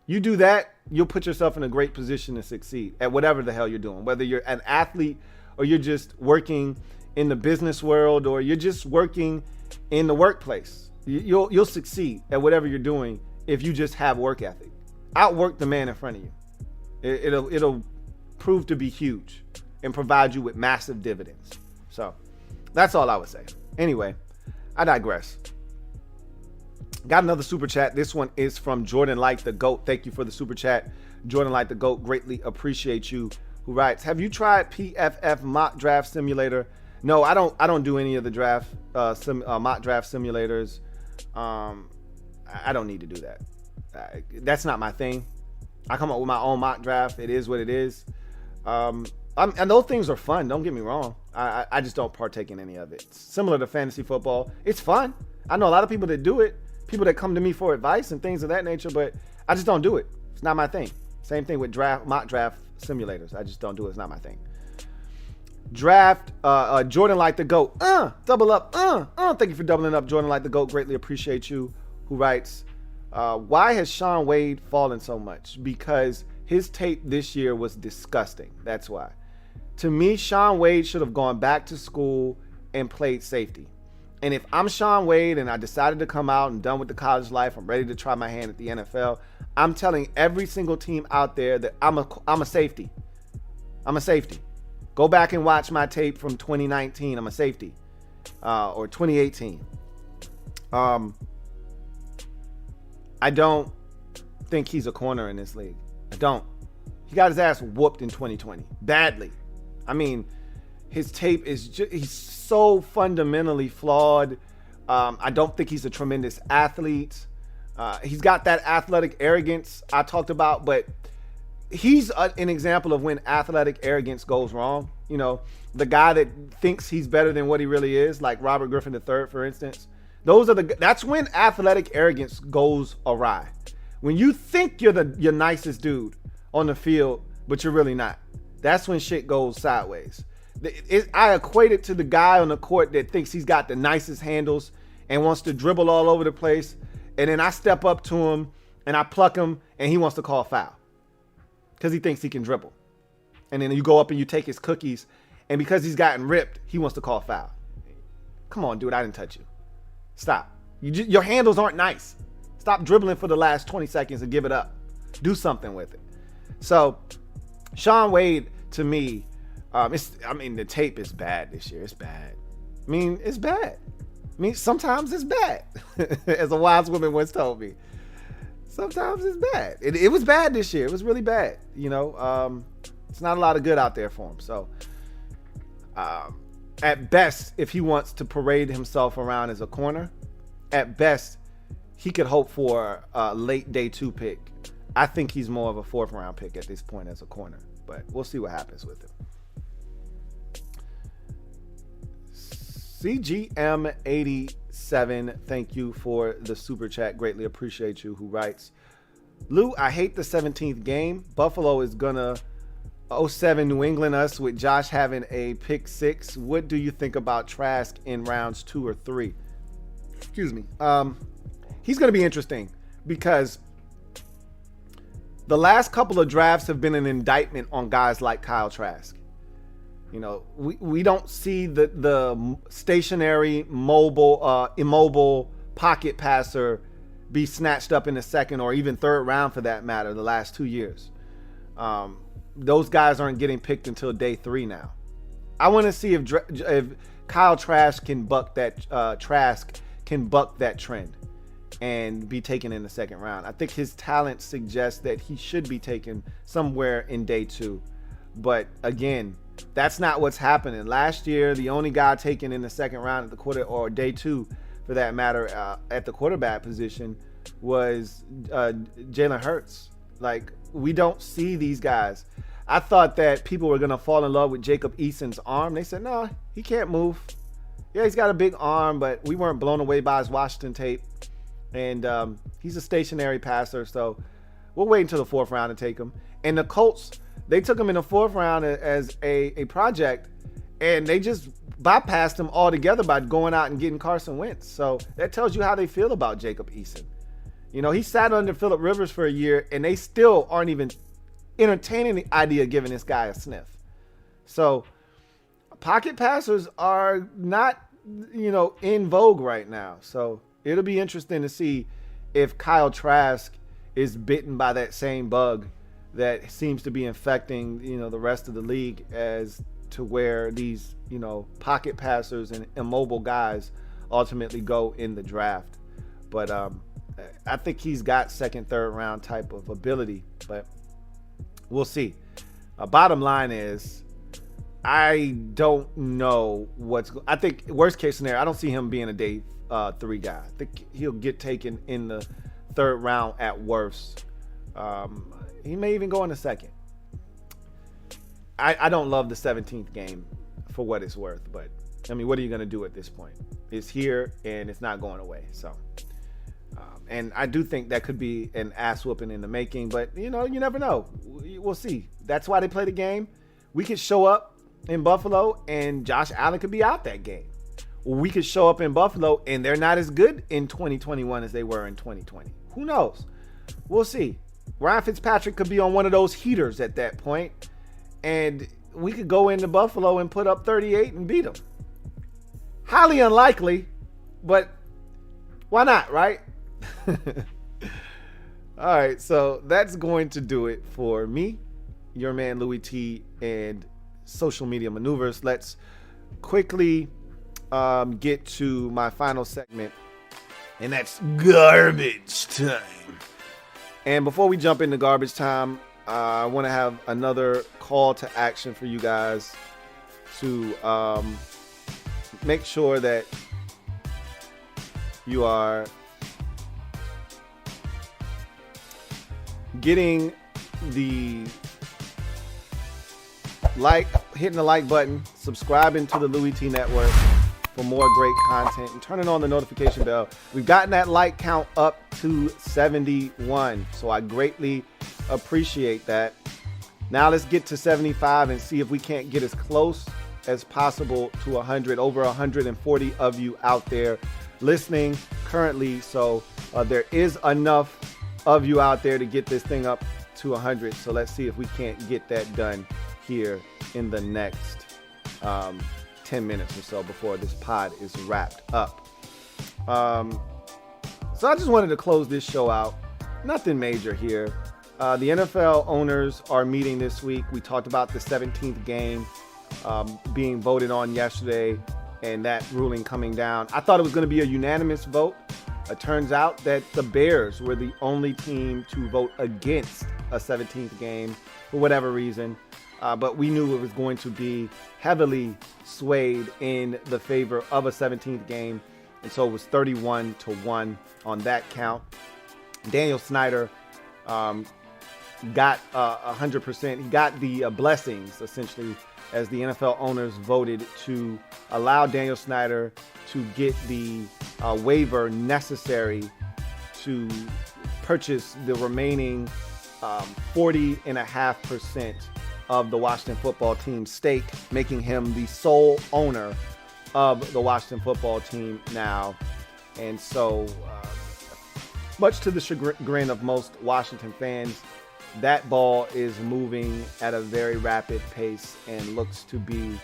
You do that, you'll put yourself in a great position to succeed at whatever the hell you're doing. Whether you're an athlete or you're just working in the business world or you're just working in the workplace, you'll succeed at whatever you're doing if you just have work ethic. Outwork the man in front of you. It'll prove to be huge and provide you with massive dividends. So that's all I would say. Anyway, I digress. Got another super chat. This one is from Jordan Light the GOAT. Thank you for the super chat. Jordan Light the GOAT, greatly appreciate you. Who writes, have you tried PFF mock draft simulator? No, I don't do any of the draft mock draft simulators. I don't need to do that. That's not my thing. I come up with my own mock draft. It is what it is. And those things are fun. Don't get me wrong. I just don't partake in any of it. It's similar to fantasy football. It's fun. I know a lot of people that do it. People that come to me for advice and things of that nature, but I just don't do it. It's not my thing. Same thing with mock draft simulators. I just don't do it. It's not my thing. Draft, Jordan Light the GOAT. Double up. Thank you for doubling up, Jordan Light the GOAT. Greatly appreciate you. Who writes, why has Shaun Wade fallen so much? Because his tape this year was disgusting. That's why. To me, Shaun Wade should have gone back to school and played safety. And if I'm Shaun Wade and I decided to come out and done with the college life, I'm ready to try my hand at the NFL, I'm telling every single team out there that I'm a safety. I'm a safety. Go back and watch my tape from 2019. I'm a safety. Or 2018. I don't think he's a corner in this league. I don't. He got his ass whooped in 2020. Badly. I mean, his tape is just, he's so fundamentally flawed. I don't think he's a tremendous athlete. He's got that athletic arrogance I talked about, but he's an example of when athletic arrogance goes wrong. You know, the guy that thinks he's better than what he really is, like Robert Griffin III, for instance. That's when athletic arrogance goes awry. When you think you're your nicest dude on the field, but you're really not. That's when shit goes sideways. I equate it to the guy on the court that thinks he's got the nicest handles and wants to dribble all over the place. And then I step up to him and I pluck him and he wants to call foul because he thinks he can dribble. And then you go up and you take his cookies, and because he's gotten ripped, he wants to call foul. Come on, dude, I didn't touch you. Stop. Your handles aren't nice. Stop dribbling for the last 20 seconds and give it up. Do something with it. So Shaun Wade, to me, the tape is bad this year. It's bad. It's bad. Sometimes it's bad, as a wise woman once told me. sometimes it's bad. It was bad this year. It was really bad. It's not a lot of good out there for him. So, at best, if he wants to parade himself around as a corner, at best, he could hope for a late day 2 pick. I think he's more of a 4th round pick at this point as a corner, but we'll see what happens with him. CGM87, thank you for the super chat. Greatly appreciate you. Who writes, Lou, I hate the 17th game. Buffalo is gonna 07 New England us with Josh having a pick 6. What do you think about Trask in rounds 2 or 3? Excuse me. He's gonna be interesting because the last couple of drafts have been an indictment on guys like Kyle Trask. We don't see the stationary, immobile pocket passer be snatched up in the 2nd or even 3rd round for that matter the last 2 years. Those guys aren't getting picked until day 3 now. I want to see if Kyle Trask can buck that trend and be taken in the 2nd round. I think his talent suggests that he should be taken somewhere in day 2. But again, that's not what's happening. Last year, the only guy taken in the 2nd round at the quarter, or day 2 for that matter, at the quarterback position was Jalen Hurts. Like, we don't see these guys. I thought that people were going to fall in love with Jacob Eason's arm. They said, no, he can't move. Yeah, he's got a big arm, but we weren't blown away by his Washington tape. And he's a stationary passer, so we'll wait until the 4th round to take him. And the Colts, they took him in the 4th round as a project, and they just bypassed him altogether by going out and getting Carson Wentz. So that tells you how they feel about Jacob Eason. He sat under Phillip Rivers for a year, and they still aren't even entertaining the idea of giving this guy a sniff. So pocket passers are not, in vogue right now. So it'll be interesting to see if Kyle Trask is bitten by that same bug that seems to be infecting, the rest of the league, as to where these, pocket passers and immobile guys ultimately go in the draft. But I think he's got 2nd, 3rd round type of ability, but we'll see. Bottom line is, I don't know I think worst case scenario, I don't see him being a day 3 guy. I think he'll get taken in the 3rd round at worst. He may even go in the 2nd. I don't love the 17th game for what it's worth, but what are you going to do at this point? It's here and it's not going away. So, and I do think that could be an ass whooping in the making, but you never know. We'll see. That's why they play the game. We could show up in Buffalo and Josh Allen could be out that game. We could show up in Buffalo and they're not as good in 2021 as they were in 2020. Who knows? We'll see. Ryan Fitzpatrick could be on one of those heaters at that point, and we could go into Buffalo and put up 38 and beat them. Highly unlikely, but why not, right? All right, so that's going to do it for me, your man Louis T, and social media maneuvers. Let's quickly get to my final segment, and that's garbage time. And before we jump into garbage time, I want to have another call to action for you guys to make sure that you are getting the hitting the like button, subscribing to the Louis T Network for more great content, and turning on the notification bell. We've gotten that like count up to 71, so I greatly appreciate that. Now let's get to 75 and see if we can't get as close as possible to 100. Over 140 of you out there listening currently, so there is enough of you out there to get this thing up to 100. So let's see if we can't get that done here in the next 10 minutes or so before this pod is wrapped up. So I just wanted to close this show out. Nothing major here. The NFL owners are meeting this week. We talked about the 17th game being voted on yesterday and that ruling coming down. I thought it was going to be a unanimous vote. It turns out that the Bears were the only team to vote against a 17th game for whatever reason. But we knew it was going to be heavily swayed in the favor of a 17th game. And so it was 31-1 on that count. Daniel Snyder got 100%. He got the blessings, essentially, as the NFL owners voted to allow Daniel Snyder to get the waiver necessary to purchase the remaining 40.5% of the Washington football team's stake, making him the sole owner of the Washington football team now. And so, much to the chagrin of most Washington fans, that ball is moving at a very rapid pace and looks to be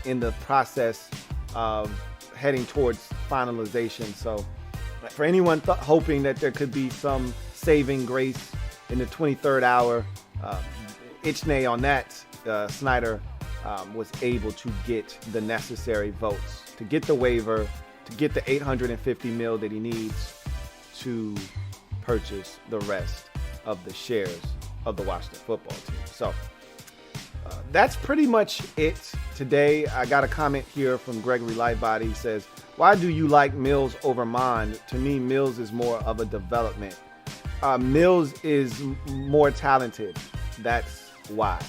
in the process of heading towards finalization. So for anyone hoping that there could be some saving grace in the 23rd hour, Ichnay on that, Snyder was able to get the necessary votes to get the waiver, to get the $850 million that he needs to purchase the rest of the shares of the Washington football team. So that's pretty much it today. I got a comment here from Gregory Lightbody. He says, why do you like Mills over Mond? To me, Mills is more of a development. Mills is more talented. That's why.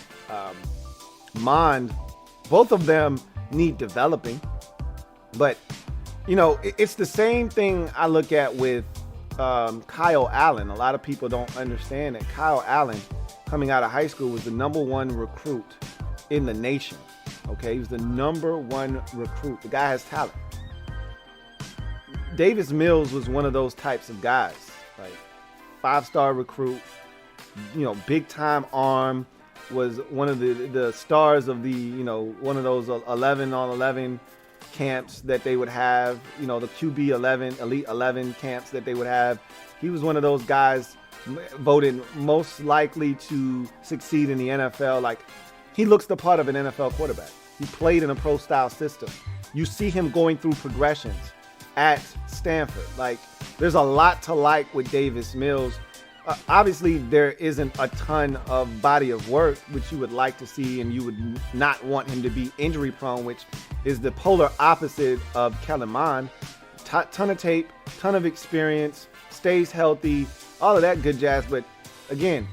Mond, both of them need developing. But, you know, it's the same thing I look at with Kyle Allen. A lot of people don't understand that Kyle Allen, coming out of high school, was the #1 recruit in the nation. Okay, he was the #1 recruit. The guy has talent. Davis Mills was one of those types of guys, like 5-star recruit, you know, big time arm, was one of the stars of the, you know, one of those 11 on 11 camps that they would have, you know, the QB 11, Elite 11 camps that they would have. He was one of those guys voted most likely to succeed in the NFL. Like, he looks the part of an NFL quarterback. He played in a pro style system. You see him going through progressions at Stanford. Like, there's a lot to like with Davis Mills. Obviously, there isn't a ton of body of work, which you would like to see, and you would not want him to be injury prone, which is the polar opposite of Kellen Mond. Ton of tape, ton of experience, stays healthy, all of that good jazz. But again,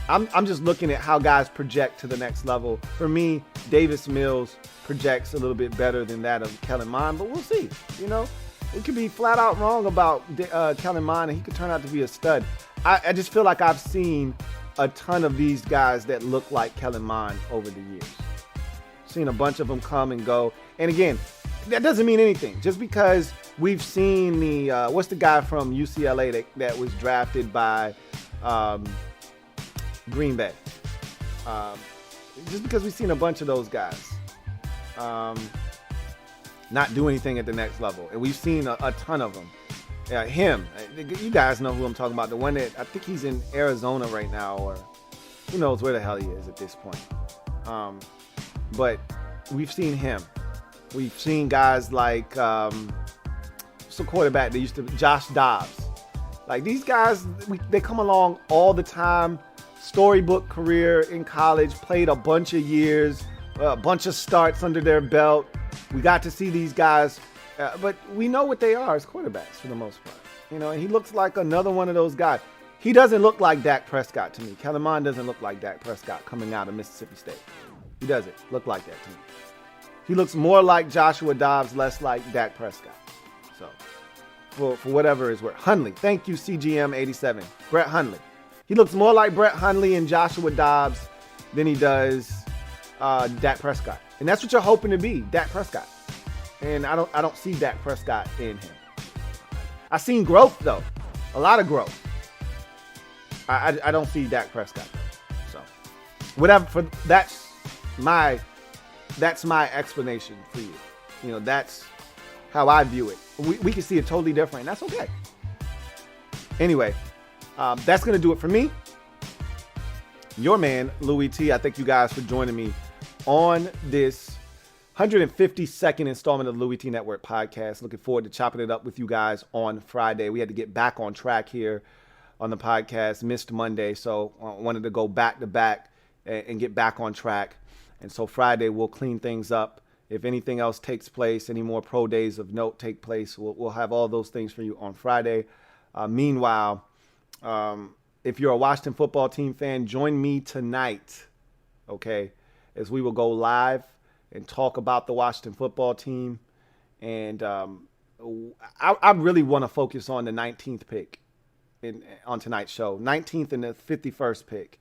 I'm just looking at how guys project to the next level. For me, Davis Mills projects a little bit better than that of Kellen Mond, but we'll see. You know, we could be flat out wrong about Kellen Mond, and he could turn out to be a stud. I just feel like I've seen a ton of these guys that look like Kellen Mond over the years. Seen a bunch of them come and go. And again, that doesn't mean anything. Just because we've seen the, what's the guy from UCLA that was drafted by Green Bay? Just because we've seen a bunch of those guys not do anything at the next level. And we've seen a ton of them. Him, you guys know who I'm talking about. The one that, I think he's in Arizona right now, or who knows where the hell he is at this point. But we've seen him. We've seen guys like, what's the quarterback that used to, Josh Dobbs. Like, these guys, they come along all the time. Storybook career in college, played a bunch of years, a bunch of starts under their belt. We got to see these guys. But we know what they are as quarterbacks for the most part. You know, and he looks like another one of those guys. He doesn't look like Dak Prescott to me. Kellen Mond doesn't look like Dak Prescott coming out of Mississippi State. He doesn't look like that to me. He looks more like Joshua Dobbs, less like Dak Prescott. So, for whatever is worth. Hundley. Thank you, CGM87. Brett Hundley. He looks more like Brett Hundley and Joshua Dobbs than he does Dak Prescott. And that's what you're hoping to be, Dak Prescott. And I don't see Dak Prescott in him. I've seen growth though, a lot of growth. I don't see Dak Prescott though. So whatever. That's my explanation for you. You know, that's how I view it. We can see it totally different. And that's okay. Anyway, that's gonna do it for me. Your man Louis T. I thank you guys for joining me on this 152nd installment of the Louis T Network podcast. Looking forward to chopping it up with you guys on Friday. We had to get back on track here on the podcast. Missed Monday, so wanted to go back to back and get back on track. And so Friday we'll clean things up. If anything else takes place, any more pro days of note take place, we'll have all those things for you on Friday. Meanwhile, if you're a Washington football team fan, join me tonight, okay, as we will go live and talk about the Washington football team. And I really want to focus on the 19th pick on tonight's show, 19th and the 51st pick.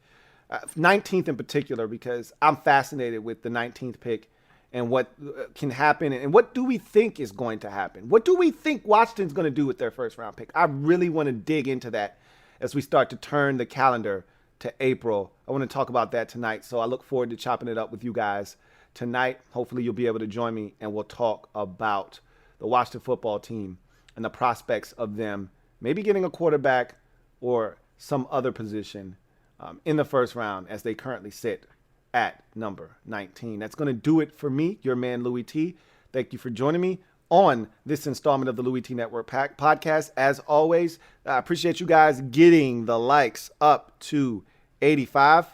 19th in particular, because I'm fascinated with the 19th pick and what can happen, and what do we think is going to happen? What do we think Washington's going to do with their first round pick? I really want to dig into that as we start to turn the calendar to April. I want to talk about that tonight, so I look forward to chopping it up with you guys tonight. Hopefully you'll be able to join me, and we'll talk about the Washington football team and the prospects of them maybe getting a quarterback or some other position in the first round as they currently sit at number 19. That's going to do it for me, your man Louis T. Thank you for joining me on this installment of the Louis T Network podcast. As always, I appreciate you guys getting the likes up to 85.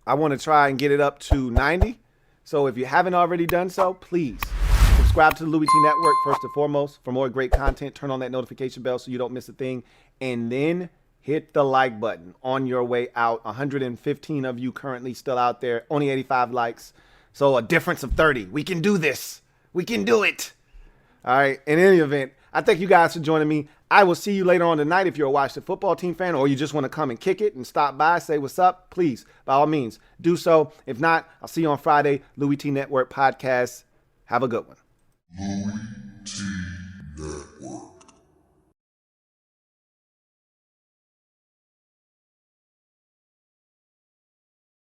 I want to try and get it up to 90. So if you haven't already done so, please subscribe to the Louis T Network first and foremost for more great content. Turn on that notification bell so you don't miss a thing. And then hit the like button on your way out. 115 of you currently still out there. Only 85 likes. So a difference of 30. We can do this. We can do it. All right. In any event, I thank you guys for joining me. I will see you later on tonight if you're a Washington football team fan, or you just want to come and kick it and stop by, say what's up. Please, by all means, do so. If not, I'll see you on Friday. Louis T Network podcast. Have a good one. Louis T Network.